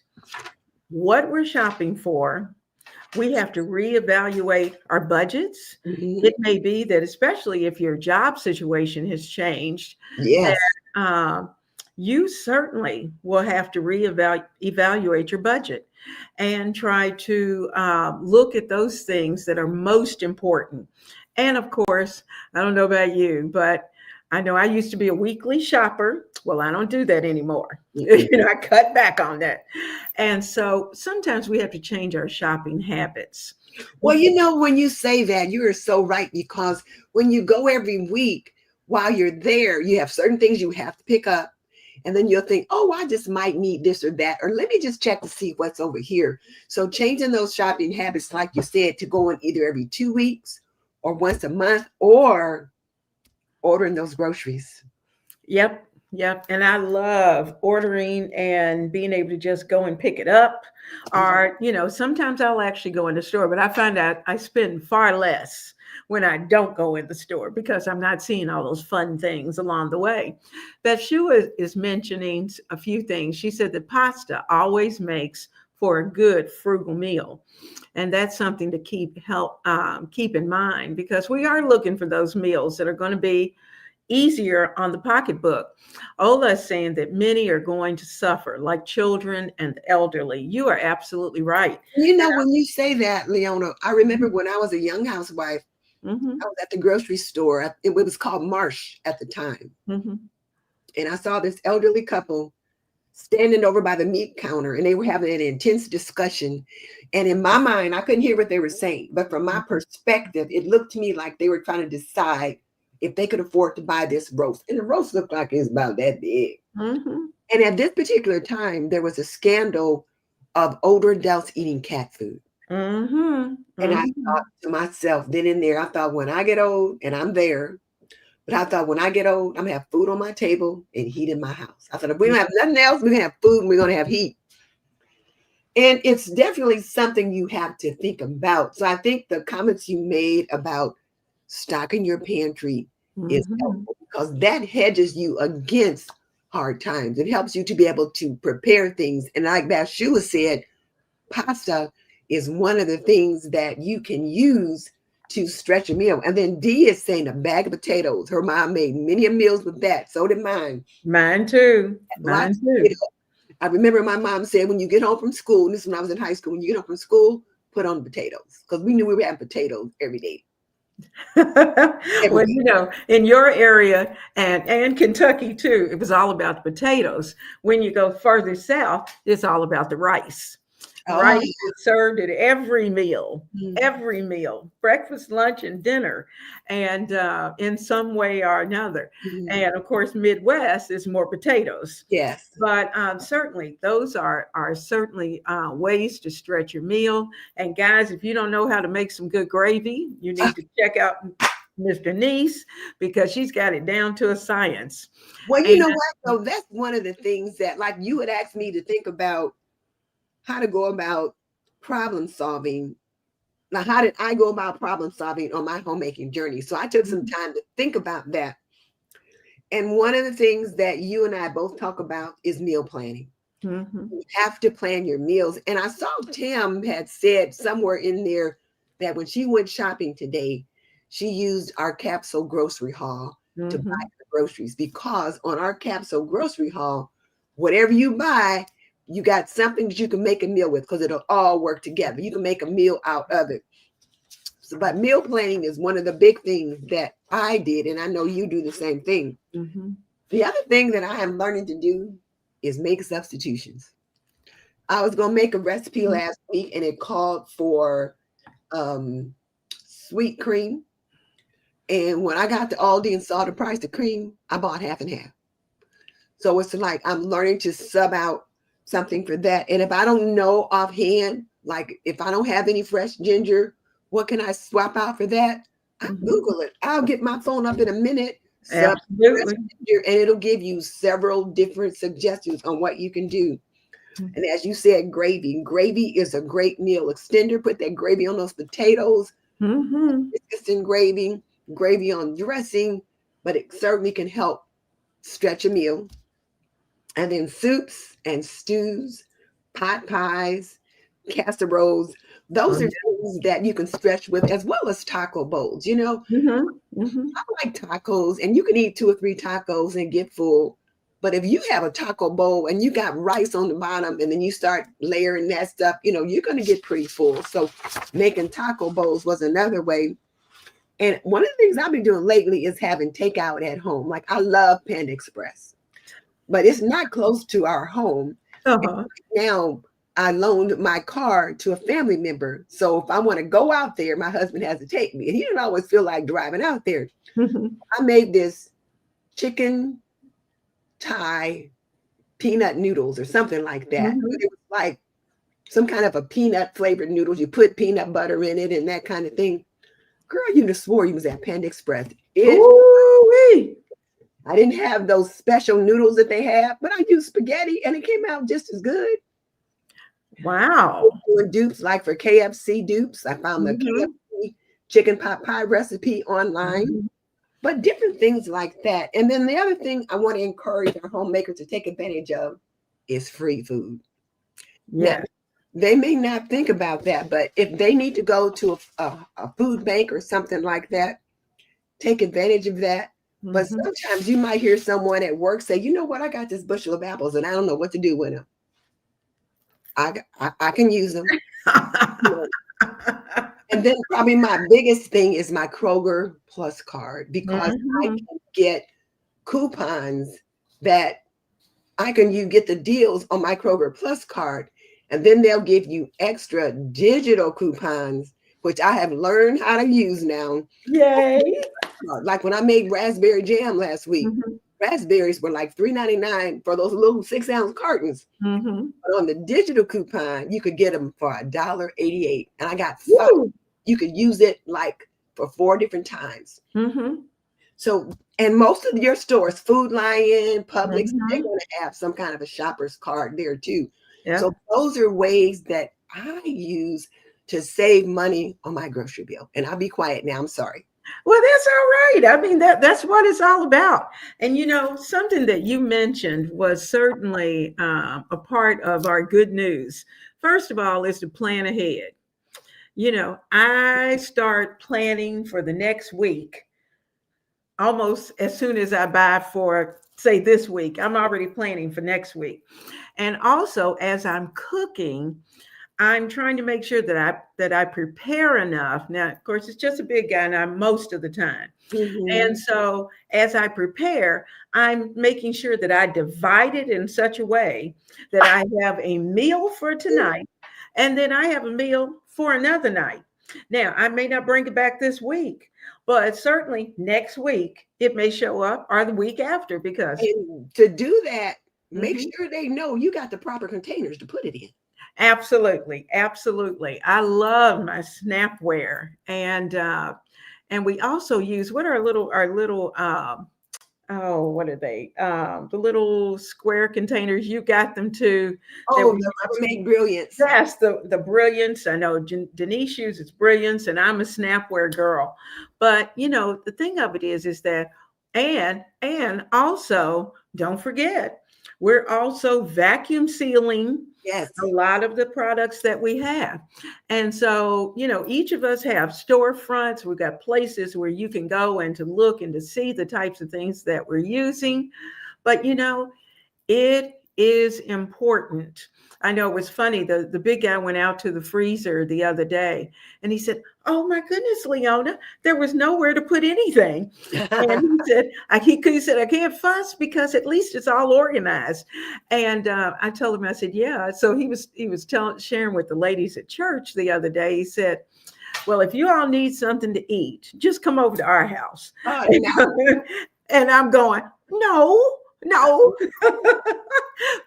what we're shopping for. We have to reevaluate our budgets. Mm-hmm. It may be that, especially if your job situation has changed, Yes. that, you certainly will have to evaluate your budget and try to look at those things that are most important. And of course, I don't know about you, but I know I used to be a weekly shopper. Well, I don't do that anymore. I cut back on that. And so sometimes we have to change our shopping habits. Well, when you say that, you are so right, because when you go every week, while you're there, you have certain things you have to pick up. And then you'll think, oh, I just might need this or that, or let me just check to see what's over here. So changing those shopping habits, like you said, to go in either every 2 weeks or once a month, or ordering those groceries. Yep. And I love ordering and being able to just go and pick it up. Or, sometimes I'll actually go in the store, but I find out I spend far less when I don't go in the store, because I'm not seeing all those fun things along the way. Beth Shua is mentioning a few things. She said that pasta always makes for a good frugal meal. And that's something to keep in mind, because we are looking for those meals that are going to be easier on the pocketbook. Ola is saying that many are going to suffer, like children and elderly. You are absolutely right. When you say that, Leona, I remember when I was a young housewife, mm-hmm. I was at the grocery store. It was called Marsh at the time. Mm-hmm. And I saw this elderly couple standing over by the meat counter, and they were having an intense discussion. And in my mind, I couldn't hear what they were saying. But from my perspective, it looked to me like they were trying to decide if they could afford to buy this roast. And the roast looked like it was about that big. Mm-hmm. And at this particular time, there was a scandal of older adults eating cat food. Mm-hmm. And I thought to myself, then and there, I thought, when I get old, and I'm there, but I thought, when I get old, I'm going to have food on my table and heat in my house. I thought, if we don't have nothing else, we're going to have food and we're going to have heat. And it's definitely something you have to think about. So I think the comments you made about stocking your pantry is helpful, because that hedges you against hard times. It helps you to be able to prepare things. And like Bathsheba said, pasta is one of the things that you can use to stretch a meal. And then Dee is saying a bag of potatoes. Her mom made many meals with that. So did mine. Mine too. I remember my mom said, when you get home from school, and this is when I was in high school, when you get home from school, put on potatoes, because we knew we were having potatoes every day. Well, in your area and Kentucky too, it was all about the potatoes. When you go further south, it's all about the rice. Rice is served at every meal, breakfast, lunch, and dinner, and in some way or another. And of course, Midwest is more potatoes. Yes. But certainly, those are certainly ways to stretch your meal. And guys, if you don't know how to make some good gravy, you need to check out Miss Denise, because she's got it down to a science. Well, you And know what? So that's one of the things that, like, you had asked me to think about how to go about problem solving. Now, how did I go about problem solving on my homemaking journey? So I took some time to think about that. And one of the things that you and I both talk about is meal planning. Mhm. You have to plan your meals. And I saw Tim had said somewhere in there that when she went shopping today, she used our capsule grocery haul to buy Mhm. her groceries, because on our capsule grocery haul, whatever you buy, you got something that you can make a meal with, because it'll all work together. You can make a meal out of it. So, but meal planning is one of the big things that I did, and I know you do the same thing. Mhm. The other thing that I am learning to do is make substitutions. I was going to make a recipe last week, and it called for sweet cream. And when I got to Aldi and saw the price of cream, I bought half and half. So it's like I'm learning to sub out something for that. And if I don't know offhand, like if I don't have any fresh ginger, what can I swap out for that? I Mhm. Google it. I'll get my phone up in a minute, sub fresh Absolutely. ginger, and it'll give you several different suggestions on what you can do. Mhm. And as you said, gravy. Gravy is a great meal extender. Put that gravy on those potatoes, Mhm. biscuits and gravy on dressing, but it certainly can help stretch a meal. And then soups and stews, pot pies, casseroles. Oh, Those are yeah. things that you can stretch with, as well as taco bowls. You know, Mhm. Mhm. I like tacos, and you can eat 2 or 3 tacos and get full. But if you have a taco bowl and you got rice on the bottom, and then you start layering that stuff, you know, you're going to get pretty full. So making taco bowls was another way. And one of the things I've been doing lately is having takeout at home. Like, I love Panda Express, but it's not close to our home. And Uh-huh. now I loaned my car to a family member. So if I want to go out there, my husband has to take me. And he didn't always feel like driving out there. Mhm. I made this chicken Thai peanut noodles or something like that. But Mhm. it was like some kind of a peanut flavored noodles. You put peanut butter in it and that kind of thing. Girl, you just swore you was at Panda Express. Ooh-wee. I didn't have those special noodles that they have, but I used spaghetti and it came out just as good. Wow. Doing dupes, like for KFC dupes. I found the Mhm. KFC chicken pot pie recipe online, Mhm. but different things like that. And then the other thing I want to encourage our homemakers to take advantage of is free food. Now, Yeah. they may not think about that, but if they need to go to a food bank or something like that, take advantage of that. But Mhm. sometimes you might hear someone at work say, you know what, I got this bushel of apples and I don't know what to do with them. I can use them. And then probably my biggest thing is my Kroger Plus card, because I Mhm. can get coupons that you get the deals on my Kroger Plus card. And then they'll give you extra digital coupons, which I have learned how to use now. Yay. Like when I made raspberry jam last week, Mhm. raspberries were like $3.99 for those little 6-ounce cartons. Mhm. But on the digital coupon, you could get them for $1.88. And I got 5. Woo. You could use it like for 4 different times. Mhm. So, and most of your stores, Food Lion, Publix, they're Mhm. going to have some kind of a shopper's card there too. Yeah. So those are ways that I use to save money on my grocery bill. And I'll be quiet now. I'm sorry. Well, that's all right. I mean, that's what it's all about. And something that you mentioned was certainly a part of our good news. First of all, is to plan ahead. I start planning for the next week almost as soon as I buy for, say, this week. I'm already planning for next week. And also, as I'm cooking, I'm trying to make sure that I prepare enough. Now, of course, it's just a big guy now most of the time. Mm-hmm. And so as I prepare, I'm making sure that I divide it in such a way that I have a meal for tonight and then I have a meal for another night. Now, I may not bring it back this week, but certainly next week it may show up, or the week after, because And to do that, make Mhm. sure they know you got the proper containers to put it in. Absolutely, absolutely. I love my Snapware, and And we also use, what are our little oh, what are they? The little square containers, you got them too. That Oh, we the use. Rubbermaid Brilliance. Yes, the brilliance. I know Denise uses brilliance, and I'm a snapware girl. But the thing of it is that, and also don't forget, we're also vacuum sealing Yes. a lot of the products that we have. And so, each of us have storefronts. We've got places where you can go and to look and to see the types of things that we're using. But it is important. I know it was funny. The big guy went out to the freezer the other day and he said, "Oh my goodness, Leona, there was nowhere to put anything." And he said, "I can't fuss because at least it's all organized." And I told him, I said, "Yeah." So he was sharing with the ladies at church the other day. He said, "Well, if you all need something to eat, just come over to our house." Oh, no. And I'm going, "No, no."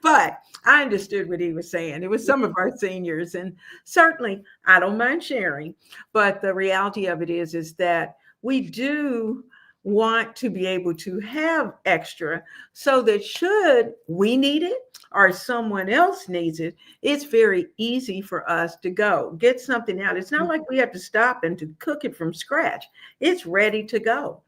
But I understood what he was saying. It was some of our seniors, and certainly I don't mind sharing. But the reality of it is that we do want to be able to have extra so that should we need it or someone else needs it, it's very easy for us to go get something out. It's not like we have to stop and to cook it from scratch. It's ready to go.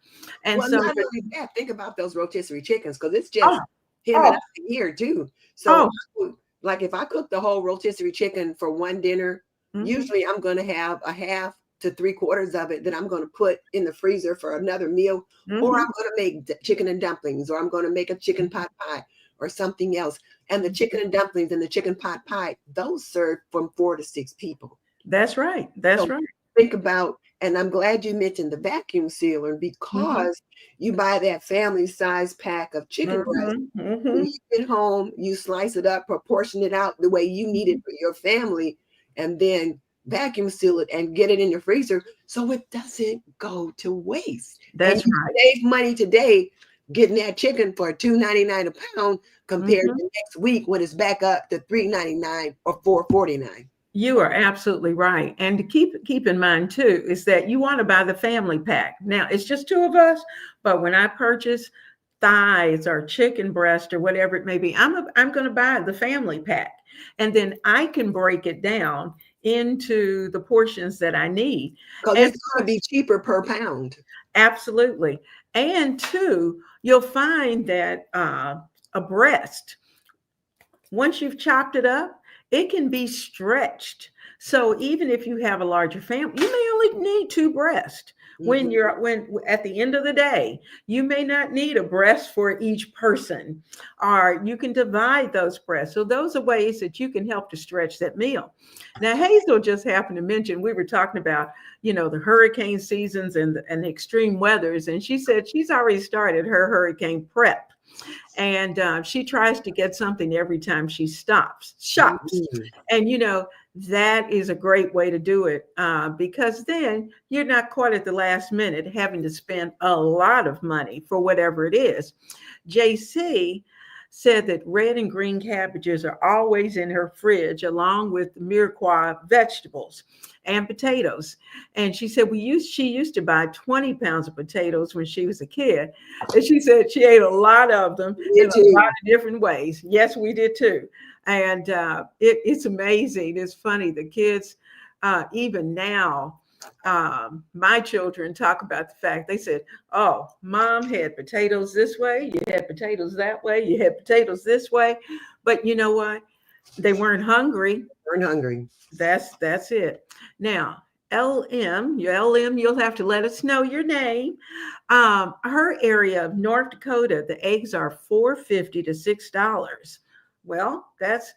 And Well, so, not only that, think about those rotisserie chickens, because it's just oh, him and oh, I here too. So, oh, like if I cook the whole rotisserie chicken for one dinner, mhm, usually I'm going to have a half to three quarters of it that I'm going to put in the freezer for another meal, or I'm mhm. going to make chicken and dumplings, or I'm going to make a chicken pot pie or something else. And the chicken and dumplings and the chicken pot pie, those serve from 4 to 6 people. That's right. That's So right. think about, and I'm glad you mentioned the vacuum sealer Mhm, because you buy that family size pack of chicken breast. mhm, When mhm, you get home, you slice it up, proportion it out the way you need it mhm. for your family, and then vacuum seal it and get it in your freezer so it doesn't go to waste. And That's you right. save money today getting that chicken for $2.99 a pound compared Mhm. to next week when it's back up to $3.99 or $4.49. You are absolutely right. And to keep in mind too is that you want to buy the family pack. Now it's just two of us, but when I purchase thighs or chicken breast or whatever it may be, I'm going to buy the family pack, and then I can break it down into the portions that I need. Because And it's going to be cheaper per pound. absolutely. And two, you'll find that a breast, once you've chopped it up, it can be stretched. So even if you have a larger family, you may only need two breasts. When Mhm. when at the end of the day, you may not need a breast for each person, or you can divide those breasts. So those are ways that you can help to stretch that meal. Now, Hazel just happened to mention, we were talking about, the hurricane seasons and the extreme weathers, and she said she's already started her hurricane prep, and she tries to get something every time she shops. Mhm. And that is a great way to do it, because then you're not caught at the last minute having to spend a lot of money for whatever it is. JC said that red and green cabbages are always in her fridge along with mirepoix vegetables and potatoes. And she said she used to buy 20 pounds of potatoes when she was a kid, and she said she ate a lot of them in Me a lot too. of different ways. Yes, we did too. And it's amazing. It's funny. The kids, even now, my children talk about the fact, they said, "Oh, mom had potatoes this way, you had potatoes that way, you had potatoes this way." But you know what? They weren't hungry. Burn hungry. That's it. Now, you'll have to let us know your name. Her area of North Dakota, the eggs are $4.50 to $6. Well, that's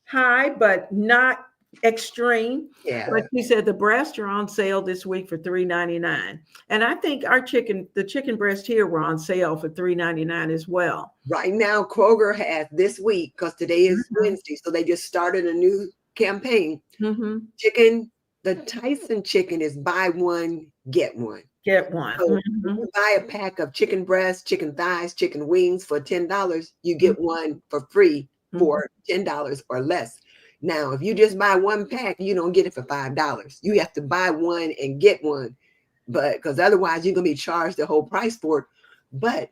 high, but not extreme. But Yeah. she said the breasts are on sale this week for $3.99. And I think the chicken breast here were on sale for $3.99 as well. Right now, Kroger has this week, because today is Mhm, Wednesday, so they just started a new campaign. mhm. Chicken, the Tyson chicken is buy one, get one. Get one. So if Mhm, you buy a pack of chicken breasts, chicken thighs, chicken wings for $10, you mhm, get one for free mhm. for $10 or less. Now, if you just buy one pack, you don't get it for $5. You have to buy one and get one. but because otherwise you're gonna be charged the whole price for it. But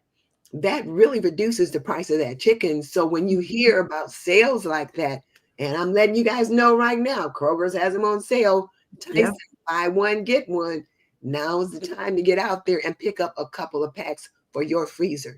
that really reduces the price of that chicken. So when you hear about sales like that, and I'm letting you guys know right now, Kroger's has them on sale. Yeah. Tyson, buy one, get one. Now's the time to get out there and pick up a couple of packs for your freezer.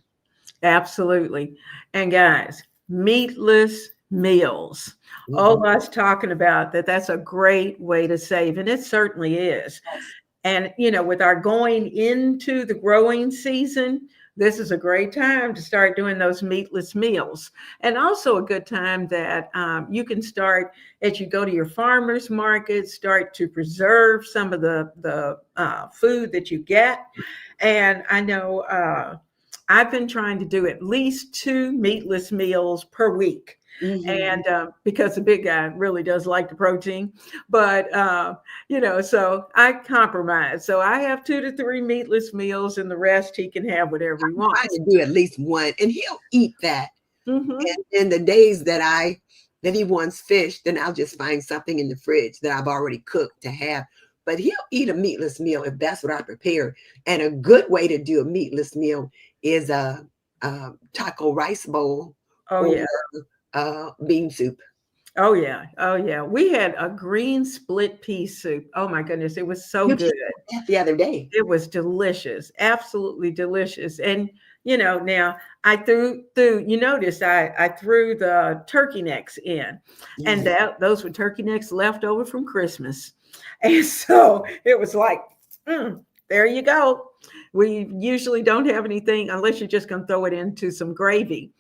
Absolutely. And guys, meatless meals. All Mhm. of us talking about that, that's a great way to save, and it certainly is. Yes. And, with our going into the growing season, this is a great time to start doing those meatless meals. And also a good time that you can start as you go to your farmer's market, start to preserve some of the food that you get. And I know I've been trying to do at least 2 meatless meals per week. Mhm. And because the big guy really does like the protein, but so I compromise. So I have 2 to 3 meatless meals, and the rest he can have whatever he Try wants. to do at least one, and he'll eat that. Hmm. And in the days that he wants fish, then I'll just find something in the fridge that I've already cooked to have. But he'll eat a meatless meal if that's what I prepare. And a good way to do a meatless meal is a taco rice bowl Oh or yeah. bean soup. Oh yeah. Oh yeah. We had a green split pea soup. Oh my goodness, it was so You good. just cooked that the other day. It was delicious, absolutely delicious. And now I threw. You notice I threw the turkey necks in, and Mhm. those were turkey necks left over from Christmas, and so it was like, there you go. We usually don't have anything unless you're just going to throw it into some gravy.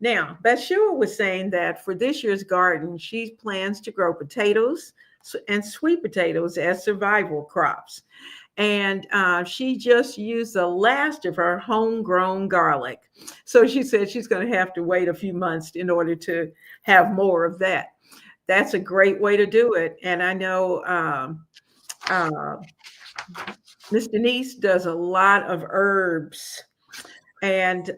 Now, Bathsheba was saying that for this year's garden, she plans to grow potatoes and sweet potatoes as survival crops. And she just used the last of her homegrown garlic. So she said she's going to have to wait a few months in order to have more of that. That's a great way to do it. And I know uh, Miss Denise does a lot of herbs. And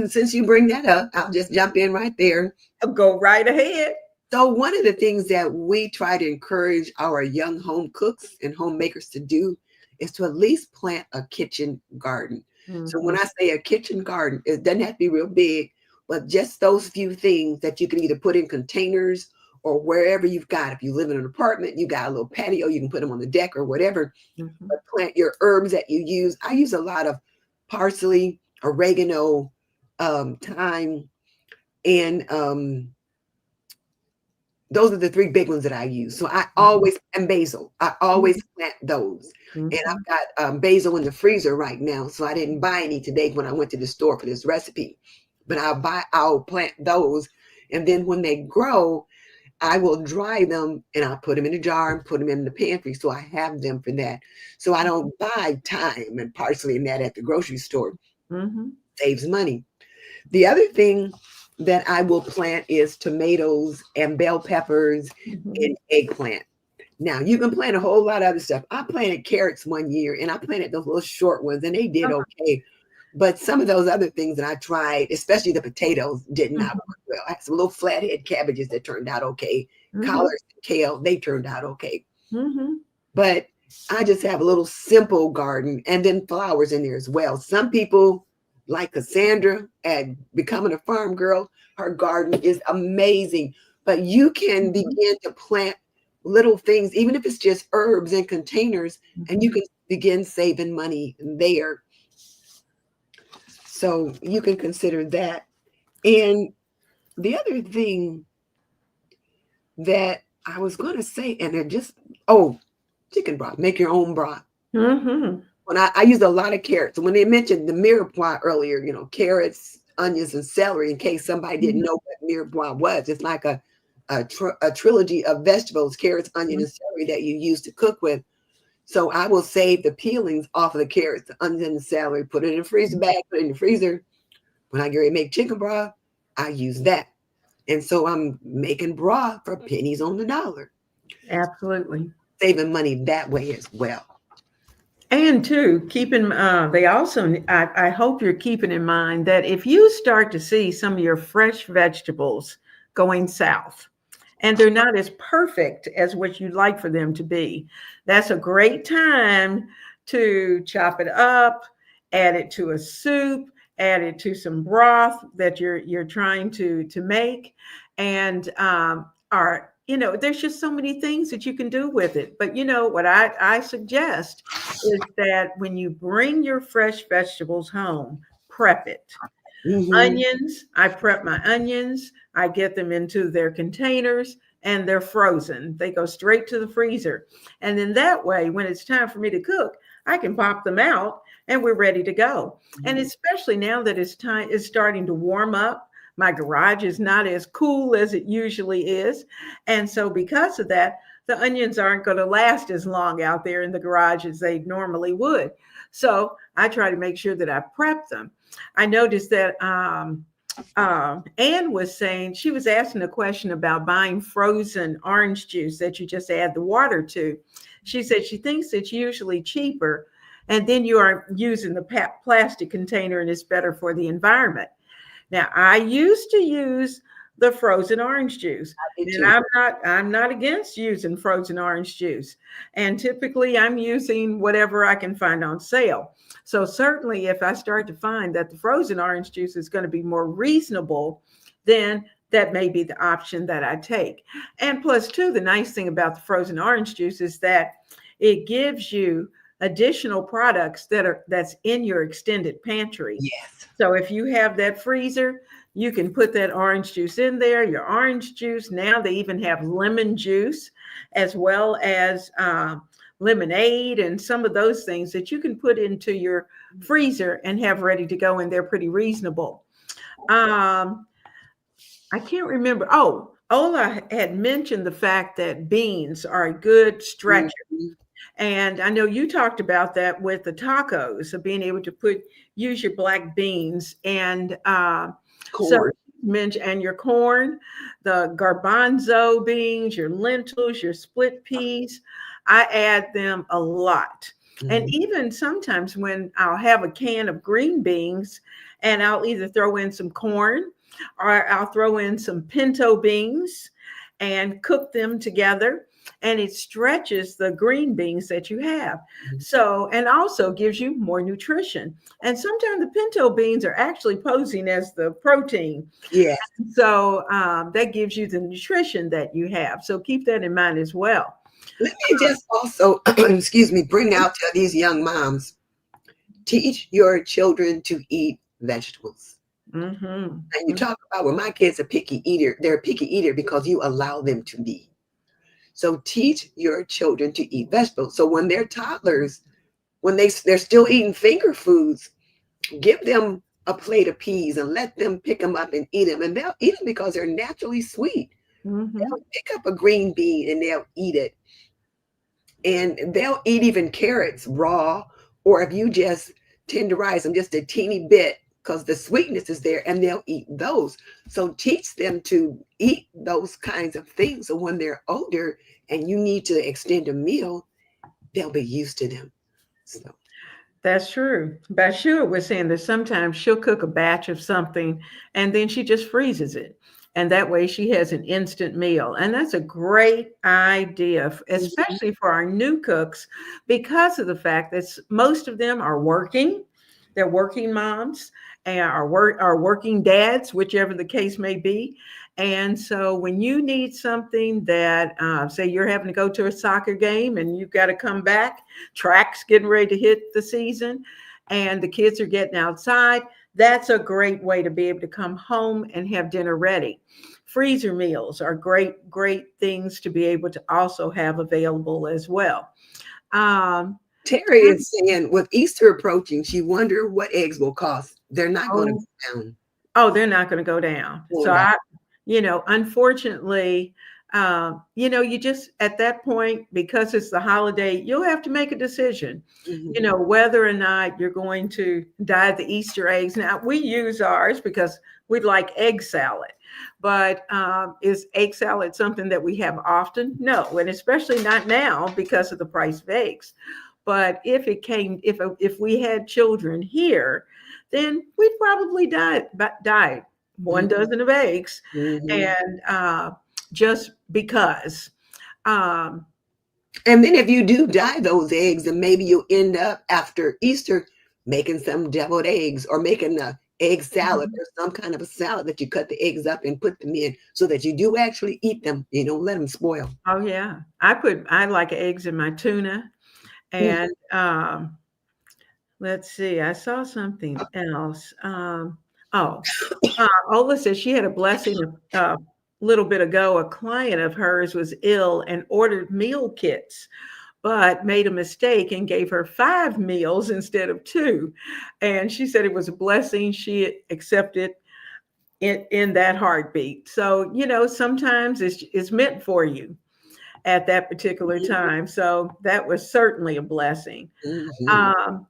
Since you bring that up, I'll just jump in right there. go right ahead. So one of the things that we try to encourage our young home cooks and homemakers to do is to at least plant a kitchen garden. So when Mhm. I say a kitchen garden, it doesn't have to be real big, but just those few things that you can either put in containers or wherever you've got. If you live in an apartment, you got a little patio, you can put them on the deck or whatever. Mhm. But plant your herbs that you use. I use a lot of parsley, oregano, thyme, and those are the three big ones that I use. So I Mhm. always, and basil, I always plant those. And Mhm. I've got basil in the freezer right now. So I didn't buy any today when I went to the store for this recipe. But I'll plant those. And then when they grow, I will dry them and I'll put them in a jar and put them in the pantry. So I have them for that. So I don't buy thyme and parsley and that at the grocery store. Mhm. Saves money. The other thing that I will plant is tomatoes and bell peppers Mhm. and eggplant. Now you can plant a whole lot of other stuff. I planted carrots one year and I planted those little short ones and they did okay. But some of those other things that I tried, especially the potatoes, did not Mhm. work well. I had some little flathead cabbages that turned out okay. Mhm. Collards and kale, they turned out okay. Mhm. But I just have a little simple garden and then flowers in there as well. Some people like Cassandra and becoming a farm girl, her garden is amazing. But you can Mhm. begin to plant little things, even if it's just herbs in containers, and you Mhm. can begin saving money there. So you can consider that. And the other thing that I was going to say, and it just, oh, chicken broth, make your own broth. Mhm. When I used a lot of carrots. When they mentioned the mirepoix earlier, carrots, onions, and celery, in case somebody didn't Mhm. know what mirepoix was, it's like a trilogy of vegetables, carrots, onion, Mhm. and celery that you use to cook with. So I will save the peelings off of the carrots, the onions, and the celery, put it in the freezer bag, put it in the freezer. When I get ready to make chicken broth, I use that. And so I'm making broth for pennies on the dollar, Absolutely. saving money that way as well. And too, they also, I hope you're keeping in mind that if you start to see some of your fresh vegetables going south, and they're not as perfect as what you'd like for them to be. That's a great time to chop it up, add it to a soup, add it to some broth that you're trying to make, and are there's just so many things that you can do with it. But what I suggest is that when you bring your fresh vegetables home, prep it. Mm-hmm. Onions, I prep my onions. I get them into their containers and they're frozen. They go straight to the freezer. And then that way, when it's time for me to cook, I can pop them out and we're ready to go. And especially now that it's starting to warm up, my garage is not as cool as it usually is. And so because of that, the onions aren't going to last as long out there in the garage as they normally would. So I try to make sure that I prep them. I noticed that Anne was saying, she was asking a question about buying frozen orange juice that you just add the water to. She said she thinks it's usually cheaper, and then you are using the plastic container and it's better for the environment. Now, I used to use the frozen orange juice, and I'm not against using frozen orange juice. And typically I'm using whatever I can find on sale. So certainly if I start to find that the frozen orange juice is going to be more reasonable, then that may be the option that I take. And plus too, the nice thing about the frozen orange juice is that it gives you additional products that's in your extended pantry. Yes. So if you have that freezer, you can put that orange juice in there, your orange juice. Now they even have lemon juice as well as lemonade and some of those things that you can put into your freezer and have ready to go. And they're pretty reasonable. I can't remember. Oh, Ola had mentioned the fact that beans are a good stretcher. Mm-hmm. And I know you talked about that with the tacos, of being able to use your black beans and Corn. and your corn, the garbanzo beans, your lentils, your split peas. I add them a lot. And even sometimes when I'll have a can of green beans and I'll either throw in some corn or I'll throw in some pinto beans and cook them together, and it stretches the green beans that you have. So, and also gives you more nutrition. And sometimes the pinto beans are actually posing as the protein. Yes. So that gives you the nutrition that you have. So keep that in mind as well. Let me just also, excuse me, bring out to these young moms, teach your children to eat vegetables. Mm-hmm. And you talk about, well, my kids are picky eater. They're a picky eater because you allow them to be. So teach your children to eat vegetables. So when they're toddlers, when they're still eating finger foods, give them a plate of peas and let them pick them up and eat them. And they'll eat them because they're naturally sweet. Mm-hmm. They'll pick up a green bean and they'll eat it. And they'll eat even carrots raw, or if you just tenderize them just a teeny bit, because the sweetness is there, and they'll eat those. So teach them to eat those kinds of things. So when they're older and you need to extend a meal, they'll be used to them. So that's true. Bashir was saying that sometimes she'll cook a batch of something and then she just freezes it. And that way she has an instant meal. And that's a great idea, especially for our new cooks, because of the fact that most of them are working. They're working moms and are working dads, whichever the case may be. And so when you need something that, say you're having to go to a soccer game and you've got to come back, track's getting ready to hit the season and the kids are getting outside, that's a great way to be able to come home and have dinner ready. Freezer meals are great things to be able to also have available as well. Terry is saying with Easter approaching, she wondered what eggs will cost. They're not going to go down. Oh, they're not going to go down. So unfortunately, you just at that point, because it's the holiday, you'll have to make a decision, whether or not you're going to dye the Easter eggs. Now, we use ours because we like egg salad, but is egg salad something that we have often? No, and especially not now because of the price of eggs. But if we had children here, then we'd probably dye 1 dozen of eggs. And just because. Um, And then if you do dye those eggs, then maybe you'll end up after Easter making some deviled eggs or making a egg salad or some kind of a salad that you cut the eggs up and put them in so that you do actually eat them. You don't let them spoil. oh yeah, I like eggs in my tuna, Mhm. and let's see, I saw something else. Oh, Ola says she had a blessing a little bit ago. A client of hers was ill and ordered meal kits, but made a mistake and gave her 5 meals instead of 2. And she said it was a blessing. She accepted it in that heartbeat. So, sometimes it's meant for you at that particular time. So that was certainly a blessing. Mhm. Um,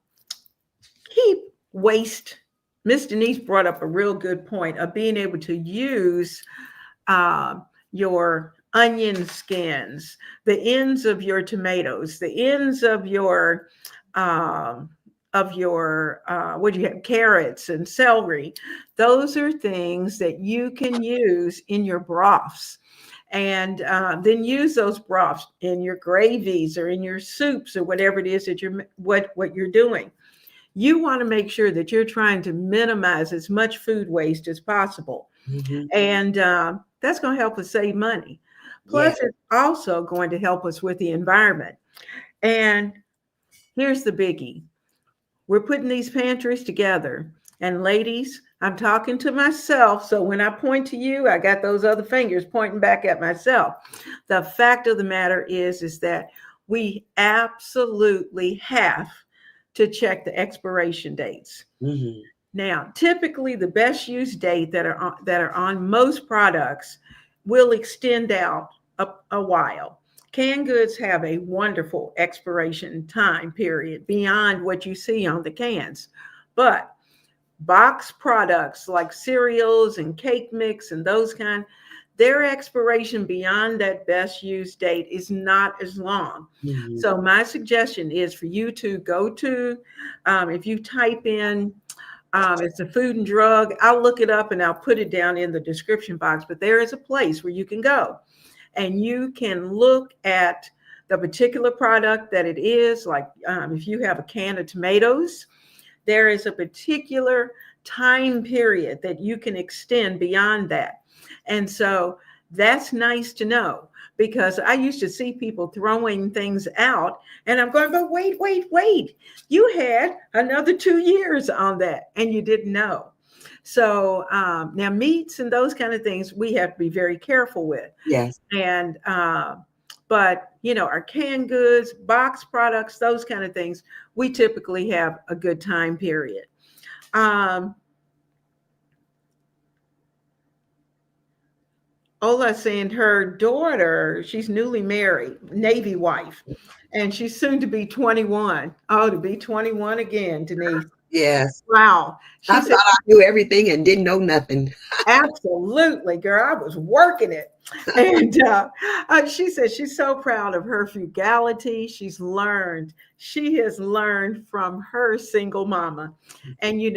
keep waste. Miss Denise brought up a real good point of being able to use your onion skins, the ends of your tomatoes, the ends um, of your what do you have, carrots and celery. Those are things that you can use in your broths. And then use those broths in your gravies or in your soups or whatever it is that what you're doing. You want to make sure that you're trying to minimize as much food waste as possible. Mhm. And that's going to help us save money. Yeah. Plus, it's also going to help us with the environment. And here's the biggie: we're putting these pantries together. And ladies, I'm talking to myself. So when I point to you, I got those other fingers pointing back at myself. The fact of the matter is that we absolutely have to check the expiration dates. Mhm. Now, typically the best use date that are on most products will extend out a while. Canned goods have a wonderful expiration time period beyond what you see on the cans. But box products like cereals and cake mix and those kind, their expiration beyond that best use date is not as long. Mhm. So my suggestion is for you to go to, if you type in it's a food and drug. I'll look it up and I'll put it down in the description box. But there is a place where you can go and you can look at the particular product that it is. Like if you have a can of tomatoes, there is a particular time period that you can extend beyond that. And so that's nice to know because I used to see people throwing things out and I'm going, but wait. You had another 2 years on that and you didn't know. So now meats and those kind of things we have to be very careful with. Yes. And but our canned goods, box products, those kind of things, we typically have a good time period. um Ola saying her daughter, she's newly married, Navy wife, and she's soon to be 21. Oh, to be 21 again, Denise. Yes. Wow. I She thought said, I knew everything and didn't know nothing. absolutely, girl. I was working it. And she said she's so proud of her frugality. She has learned from her single mama. And you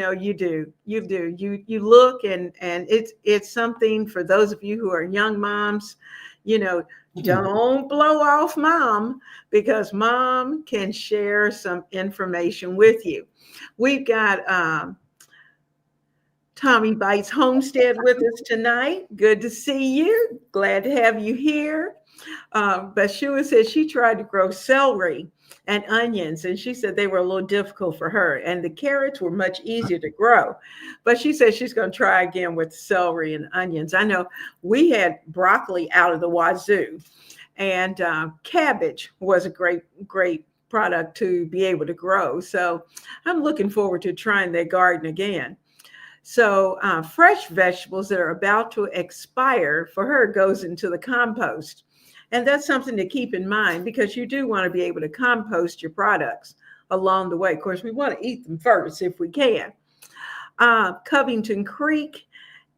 look and it's something for those of you who are young moms, you know, don't blow off mom because mom can share some information with you. We've got Tommy Bites Homestead with us tonight. Good to see you. Glad to have you here. Bashua said she tried to grow celery and onions, and she said they were a little difficult for her. And the carrots were much easier to grow. But she said she's going to try again with celery and onions. I know we had broccoli out of the wazoo, and cabbage was a great product to be able to grow. So I'm looking forward to trying their garden again. So fresh vegetables that are about to expire for her goes into the compost. And that's something to keep in mind because you do want to be able to compost your products along the way. Of course, we want to eat them first if we can. Covington Creek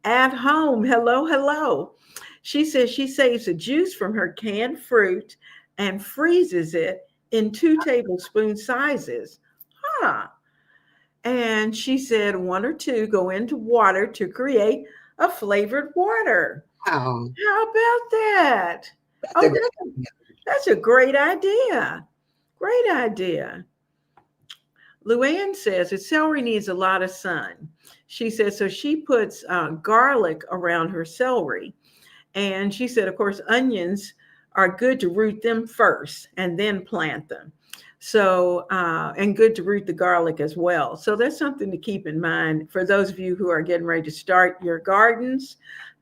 at home. Hello. She says she saves the juice from her canned fruit and freezes it in 2 tablespoon sizes. Huh. And she said 1 or 2 go into water to create a flavored water. Wow. How about that? That's a Oh, great that's a great idea. Great idea. Luann says that celery needs a lot of sun. She says, so she puts garlic around her celery. And she said, of course, onions are good to root them first and then plant them. So, and good to root the garlic as well. So that's something to keep in mind for those of you who are getting ready to start your gardens.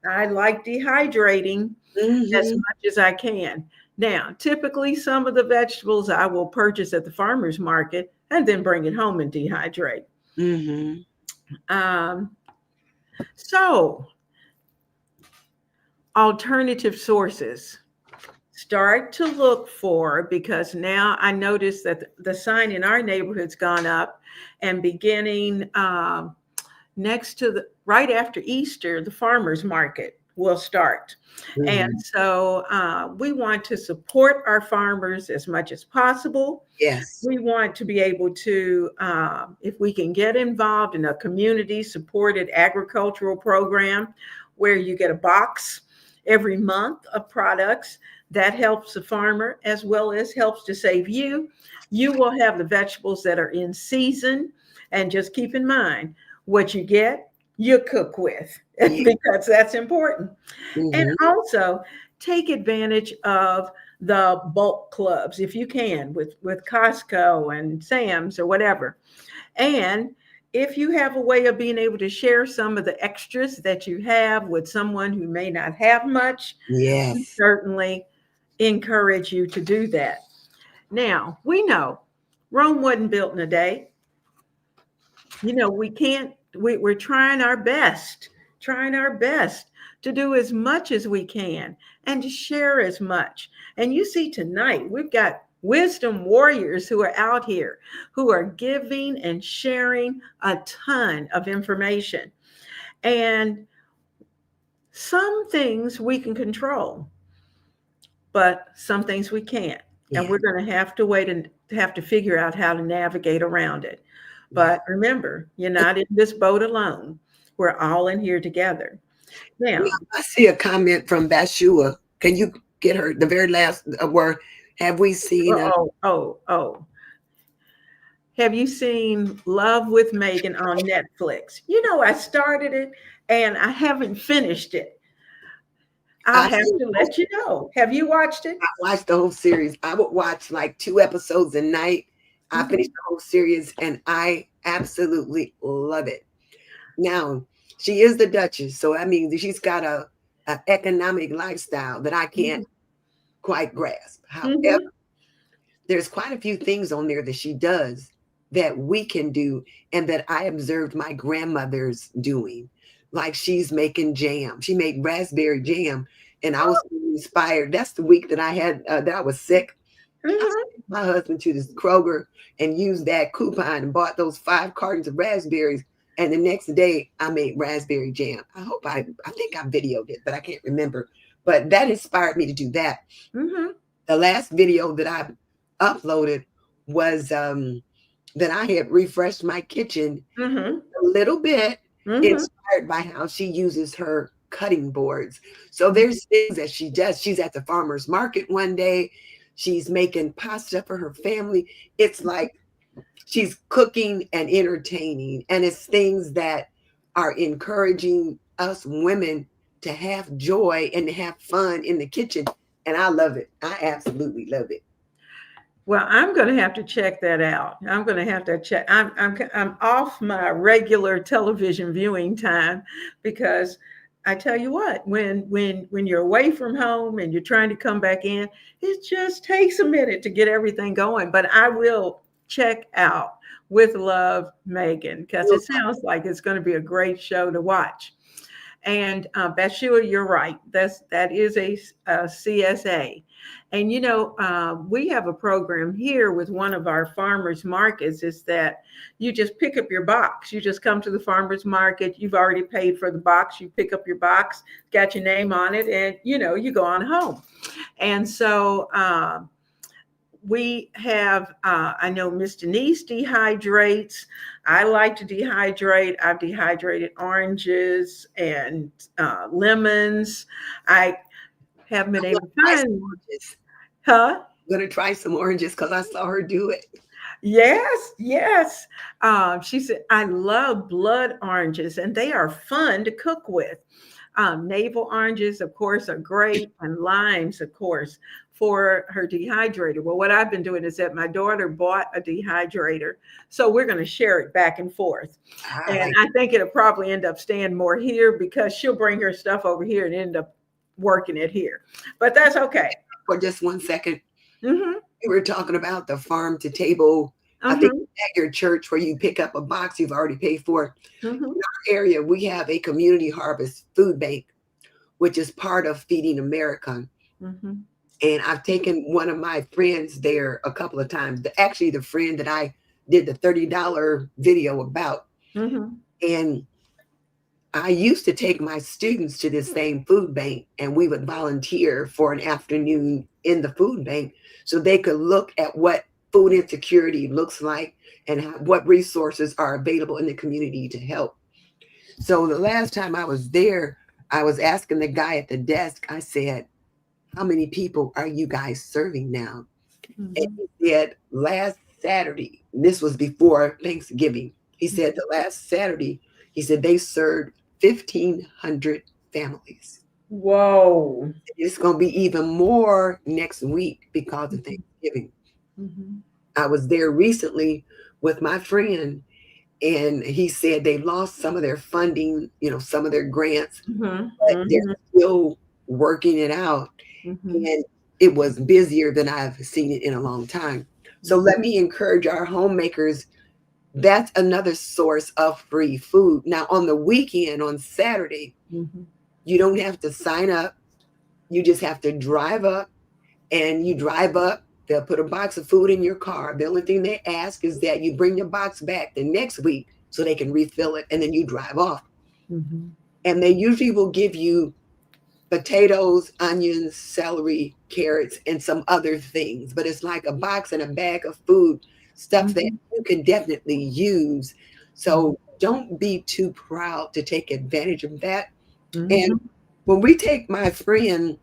I like dehydrating as Mhm. much as I can. Now, typically, some of the vegetables I will purchase at the farmer's market and then bring it home and dehydrate. Mhm. Um, so, alternative sources. Start to look for, because now I notice that the sign in our neighborhood's gone up, and beginning next to the right after Easter, the farmers market will start. And Mhm. so we want to support our farmers as much as possible. Yes. We want to be able to, if we can get involved in a community supported agricultural program where you get a box every month of products, that helps the farmer as well as helps to save you. You will have the vegetables that are in season. And just keep in mind, what you get, you cook with, Yeah. because that's important. And Mhm. also take advantage of the bulk clubs if you can, with Costco and Sam's or whatever. And if you have a way of being able to share some of the extras that you have with someone who may not have much, we Yes. certainly encourage you to do that. Now, we know Rome wasn't built in a day. We can't, we're trying our best to do as much as we can and to share as much. And you see, tonight we've got wisdom warriors who are out here who are giving and sharing a ton of information. And some things we can control, but some things we can't. And Yeah. we're going to have to wait and have to figure out how to navigate around it. Yeah. But remember, you're not in this boat alone. We're all in here together. Now, Now, I see a comment from Bathsheba. Can you get her the very last word? Have we seen a oh. Have you seen Love with Megan on Netflix? I started it and I haven't finished it. I'll I have see to let you know. Have you watched it? I watched the whole series. I would watch like 2 episodes a night. I finished Mhm. the whole series and I absolutely love it. Now, she is the Duchess, so I mean she's got a economic lifestyle that I can't Mhm. quite grasp. However, Mhm. there's quite a few things on there that she does that we can do and that I observed my grandmother's doing. Like she's making jam. She made raspberry jam, and I was inspired. That's the week that I had that I was sick. I Mhm. took my husband to this Kroger and used that coupon and bought those 5 cartons of raspberries. And the next day, I made raspberry jam. I think I videoed it, but I can't remember. But that inspired me to do that. Mhm. The last video that I uploaded was that I had refreshed my kitchen Mhm. a little bit, Mhm. inspired by how she uses her cutting boards. So there's things that she does. She's at the farmer's market one day. She's making pasta for her family. It's like she's cooking and entertaining. And it's things that are encouraging us women to have joy and to have fun in the kitchen. And I love it. I absolutely love it. Well, I'm going to have to check that out. I'm going to have to check. I'm off my regular television viewing time because I tell you what, when you're away from home and you're trying to come back in, it just takes a minute to get everything going. But I will check out With Love, Megan, because it sounds like it's going to be a great show to watch. And Bathsheba, you're right. That is a CSA. And we have a program here with one of our farmers markets. Is that you just pick up your box? You just come to the farmers market. You've already paid for the box. You pick up your box, got your name on it, and you go on home. And so we have, I know Miss Denise dehydrates. I like to dehydrate. I've dehydrated oranges and lemons. I haven't been I'm able gonna to try some find, oranges. huh? I'm gonna try some oranges because I saw her do it. Yes, yes. She said, I love blood oranges and they are fun to cook with. Navel oranges, of course, are great, and limes, of course, for her dehydrator. Well, what I've been doing is that my daughter bought a dehydrator, so we're going to share it back and forth. I And like I think it'll probably end up staying more here because she'll bring her stuff over here and end up working it here. But that's okay. for just 1 second. Mm-hmm. We were talking about the farm to table. I think Mm-hmm. at your church where you pick up a box you've already paid for. Mm-hmm. In our area, we have a community harvest food bank, which is part of Feeding America. Mm-hmm. And I've taken one of my friends there a couple of times. Actually, the friend that I did the $30 video about. Mm-hmm. And I used to take my students to this same food bank, and we would volunteer for an afternoon in the food bank so they could look at what food insecurity looks like and what resources are available in the community to help. So the last time I was there, I was asking the guy at the desk, I said, how many people are you guys serving now? And Mm-hmm. he said, last Saturday, this was before Thanksgiving, he said the last Saturday, he said they served 1,500 families. Whoa. It's going to be even more next week because of Mm-hmm. Thanksgiving. Mm-hmm. I was there recently with my friend, and he said they lost some of their funding, some of their grants, but they're Mm-hmm. still working it out. Mm-hmm. And it was busier than I've seen it in a long time. So Mm-hmm. let me encourage our homemakers. That's another source of free food. Now, on the weekend, on Saturday, Mm-hmm. you don't have to sign up. You just have to drive up, and you drive up. They'll put a box of food in your car. The only thing they ask is that you bring your box back the next week so they can refill it, and then you drive off. Mm-hmm. And they usually will give you potatoes, onions, celery, carrots, and some other things. But it's like a box and a bag of food, stuff that Mm-hmm. you can definitely use. Mm-hmm. So don't be too proud to take advantage of that. And Mm-hmm. when we take my friend,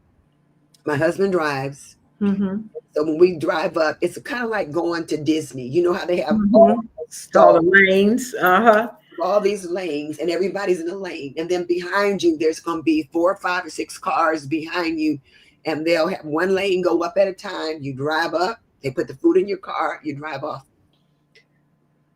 my husband drives. Mm-hmm. So when we drive up, it's kind of like going to Disney. You know how they have all Mm-hmm. the All the stalls, lanes. Uh-huh. all these lanes, and everybody's in a lane. And then behind you, there's going to be 4 or 5 or 6 cars behind you, and they'll have one lane go up at a time. You drive up, they put the food in your car, you drive off.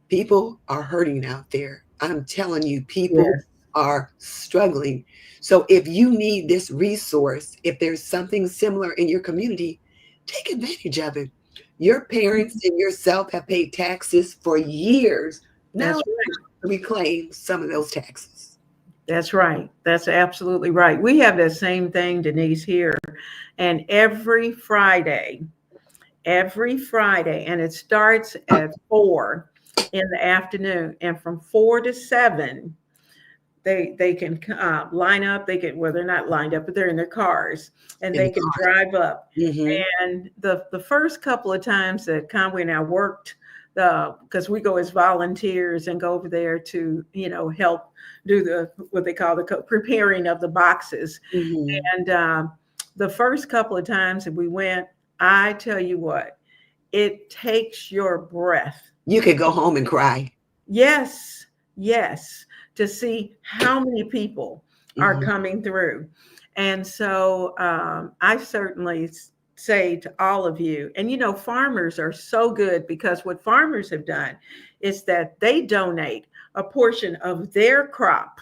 People are hurting out there. I'm telling you, people Yes. are struggling. So if you need this resource, if there's something similar in your community, take advantage of it. Your parents and yourself have paid taxes for years. Now That's right. reclaim some of those taxes. That's right. That's absolutely right. We have that same thing, Denise, here. And every Friday, and it starts at 4 in the afternoon. And from 4 to 7, they can line up. They can, well, they're not lined up, but they're in their cars and In they the can car. drive up. Mm-hmm. And the first couple of times that Conway and I worked, because we go as volunteers and go over there to help do the what they call the preparing of the boxes. Mm-hmm. And the first couple of times that we went, I tell you what, it takes your breath. You could go home and cry. Yes, yes, to see how many people are Mm-hmm. coming through. And so I certainly say to all of you, and farmers are so good because what farmers have done is that they donate a portion of their crop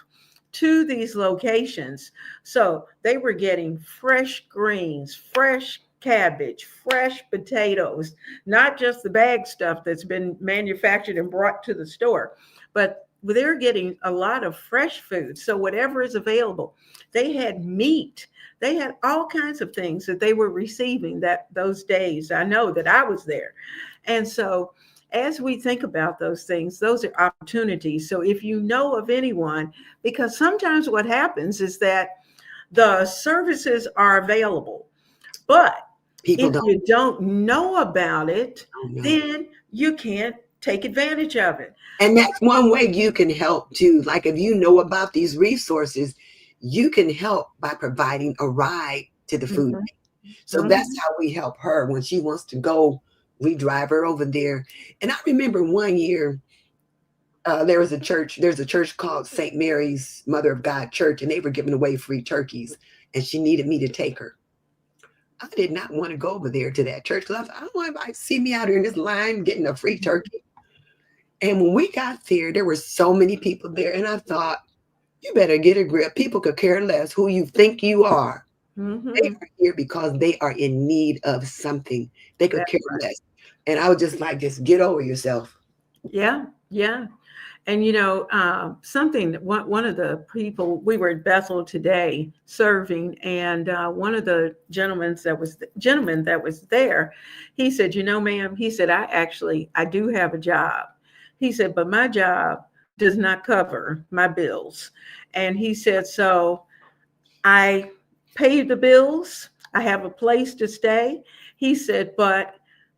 to these locations. So they were getting fresh greens, fresh cabbage, fresh potatoes, not just the bag stuff that's been manufactured and brought to the store, but they're getting a lot of fresh food. So whatever is available, they had meat. They had all kinds of things that they were receiving those days. I know that I was there. And so as we think about those things, those are opportunities. So if you know of anyone, because sometimes what happens is that the services are available, but People If you don't know about it, don't know. then you can't take advantage of it. And that's one way you can help too. Like if you know about these resources, you can help by providing a ride to the food. Mhm, So that's mhm, how we help her when she wants to go. We drive her over there. And I remember one year, there's a church called St. Mary's Mother of God Church, and they were giving away free turkeys. And she needed me to take her. I did not want to go over there to that church because I don't want anybody to see me out here in this line getting a free turkey. And when we got there were so many people there. And I thought, you better get a grip. People could care less who you think you are. They mhm. are here because they are in need of something. They could That's care right. less. And I was just like, just get over yourself. Yeah, yeah. And something that one of the people, we were at Bethel today serving, and one of the gentleman that was there, he said, ma'am, he said, I do have a job. He said, but my job does not cover my bills. And he said, so I pay the bills. I have a place to stay. He said, but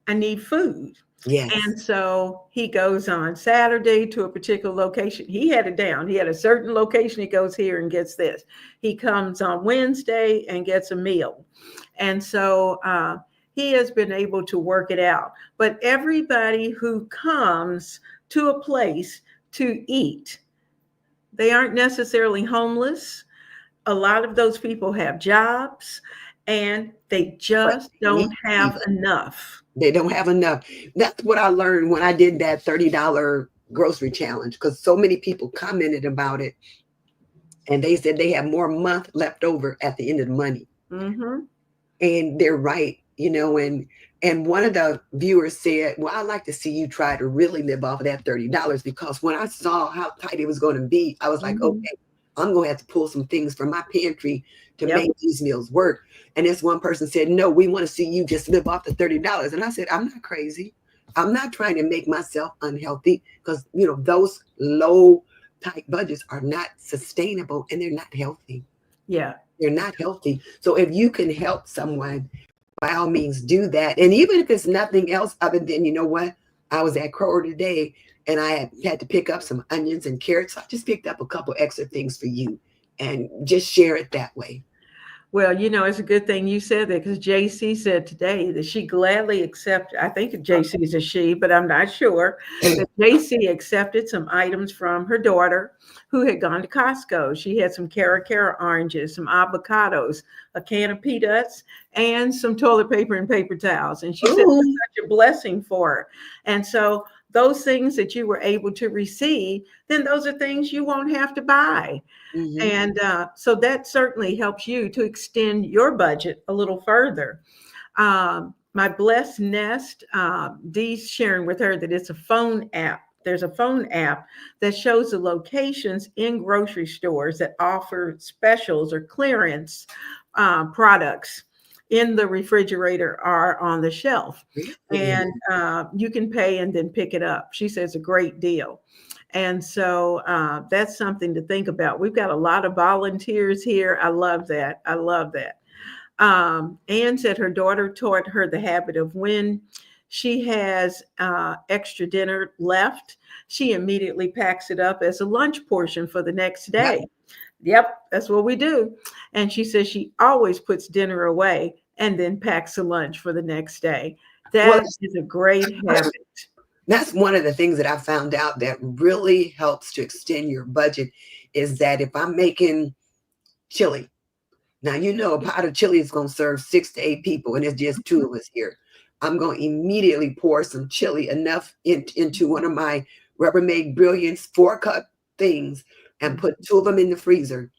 I need food. Yes. And so he goes on Saturday to a particular location. He had it down. He had a certain location. He goes here and gets this. He comes on Wednesday and gets a meal. And so he has been able to work it out. But everybody who comes to a place to eat, they aren't necessarily homeless. A lot of those people have jobs and they But just they need don't to have eat. enough. They don't have enough. That's what I learned when I did that $30 grocery challenge, because so many people commented about it. And they said they have more month left over at the end of the money. Mm-hmm. And they're right, and one of the viewers said, well, I'd like to see you try to really live off of that $30, because when I saw how tight it was going to be, I was like, Mm-hmm. okay, I'm going to have to pull some things from my pantry to Yep. make these meals work. And this one person said, no, we want to see you just live off the $30. And I said, I'm not crazy. I'm not trying to make myself unhealthy, because those low tight budgets are not sustainable and they're not healthy. Yeah. They're not healthy. So if you can help someone, by all means do that. And even if it's nothing else other than, you know what, I was at Kroger today and I had to pick up some onions and carrots. So I just picked up a couple extra things for you and just share it that way. Well, it's a good thing you said that, because JC said today that she gladly accepted, I think JC is a she, but I'm not sure, that JC accepted some items from her daughter who had gone to Costco. She had some Cara oranges, some avocados, a can of peanuts, and some toilet paper and paper towels. And she said it was Ooh. such a blessing for her. And so those things that you were able to receive, then those are things you won't have to buy. Mhm. And so that certainly helps you to extend your budget a little further. My Blessed Nest, Dee's sharing with her that it's a phone app. There's a phone app that shows the locations in grocery stores that offer specials or clearance products in the refrigerator or on the shelf. Really? And you can pay and then pick it up. She says a great deal. And so that's something to think about. We've got a lot of volunteers here. I love that. I love that. Anne said her daughter taught her the habit of, when she has extra dinner left, she immediately packs it up as a lunch portion for the next Yep. day. Yep, that's what we do. And she says she always puts dinner away and then packs a lunch for the next day. Well, That is a great habit. that's one of the things that I found out that really helps to extend your budget, is that if I'm making chili, now, a pot of chili is going to serve 6 to 8 people, and it's just 2 of us here. I'm going to immediately pour some chili, enough into one of my Rubbermaid Brilliance 4-cup things, and put 2 of them in the freezer.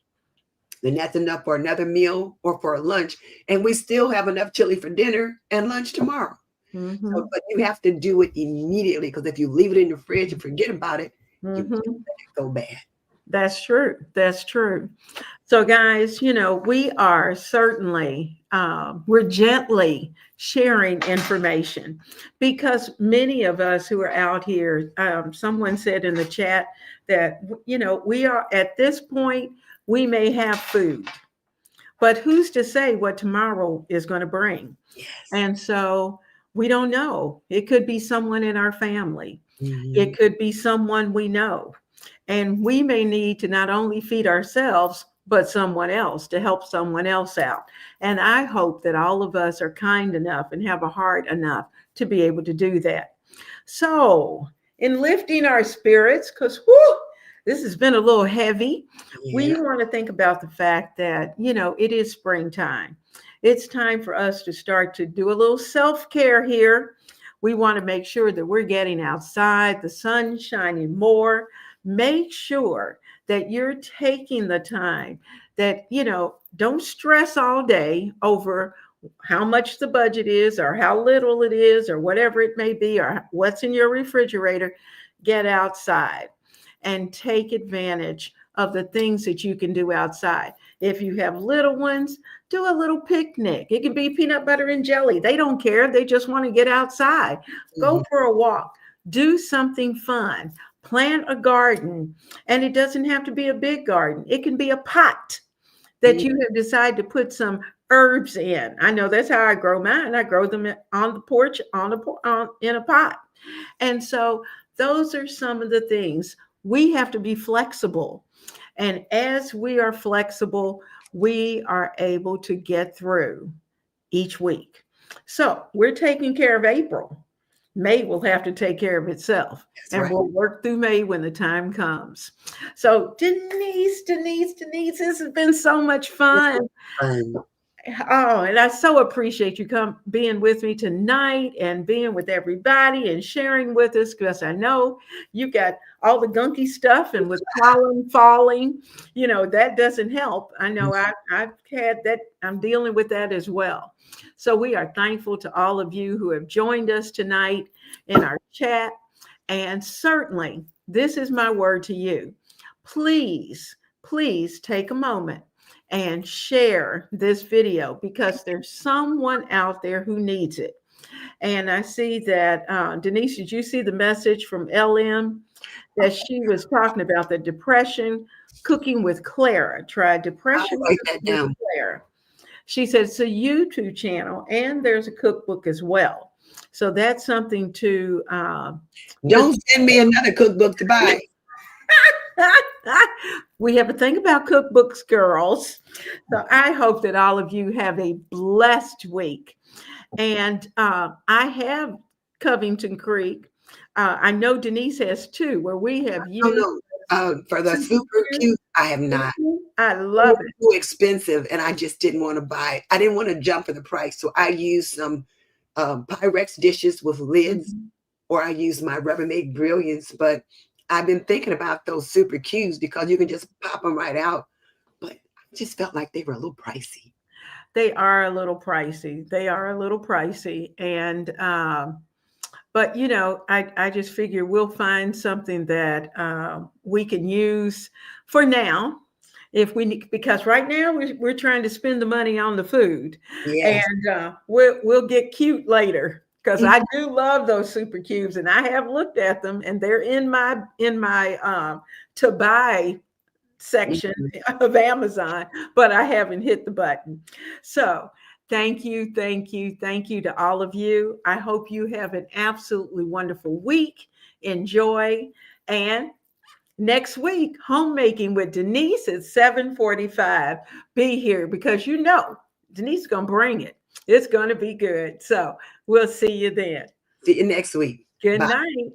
Then that's enough for another meal or for a lunch. And we still have enough chili for dinner and lunch tomorrow. Mm-hmm. So, but you have to do it immediately, because if you leave it in the fridge and forget about it, you Mm-hmm. just let it go bad. That's true. That's true. So, guys, we are certainly, we're gently sharing information, because many of us who are out here, someone said in the chat that, we are at this point, we may have food. But who's to say what tomorrow is going to bring? Yes. And so we don't know. It could be someone in our family. Mhm. It could be someone we know. And we may need to not only feed ourselves, but someone else to help someone else out. And I hope that all of us are kind enough and have a heart enough to be able to do that. So, in lifting our spirits, because this has been a little heavy, we Yeah. want to think about the fact that, it is springtime. It's time for us to start to do a little self care here. We want to make sure that we're getting outside, the sun shining more. Make sure that you're taking the time that, don't stress all day over how much the budget is or how little it is or whatever it may be or what's in your refrigerator. Get outside and take advantage of the things that you can do outside. If you have little ones, do a little picnic. It can be peanut butter and jelly. They don't care. They just want to get outside. Go Mhm. for a walk. Do something fun. Plant a garden. And it doesn't have to be a big garden. It can be a pot that you have decided to put some herbs in. I know that's how I grow mine. I grow them on the porch, in a pot. And so those are some of the things. We have to be flexible. And as we are flexible, we are able to get through each week. So we're taking care of April. May will have to take care of itself. That's And right. we'll work through May when the time comes. So Denise, this has been so much fun. Um, Oh, and I so appreciate you being with me tonight and being with everybody and sharing with us because I know you got all the gunky stuff and with pollen falling, that doesn't help. I know I've had that. I'm dealing with that as well. So we are thankful to all of you who have joined us tonight in our chat. And certainly, this is my word to you. Please take a moment and share this video because there's someone out there who needs it. And I see that, Denise, did you see the message from LM that she was talking about the depression cooking with Clara? Try I'll depression write that with down. Clara. She said it's a YouTube channel and there's a cookbook as well. So that's something to Don't send me another cookbook to buy. we have a thing about cookbooks, girls. So I hope that all of you have a blessed week. And I have Covington Creek. I know Denise has too, where we have Oh used. no. For the super cute, I have not. I It love was it. too expensive, and I just didn't want to buy it. I didn't want to jump for the price, so I used some Pyrex dishes with lids, Mhm. or I used my Rubbermaid Brilliance. But I've been thinking about those super cubes because you can just pop them right out. But I just felt like they were a little pricey. They are a little pricey. They are a little pricey. And but I just figure we'll find something that we can use for now if we need, because right now we're trying to spend the money on the food, Yes. and we'll get cute later because I do love those super cubes and I have looked at them and they're in my to buy section Mhm. of Amazon, but I haven't hit the button. So thank you to all of you. I hope you have an absolutely wonderful week. Enjoy. And next week, homemaking with Denise at 7:45. Be here because Denise is gonna bring it. It's gonna be good. So we'll see you then. See you next week. Good Bye. night.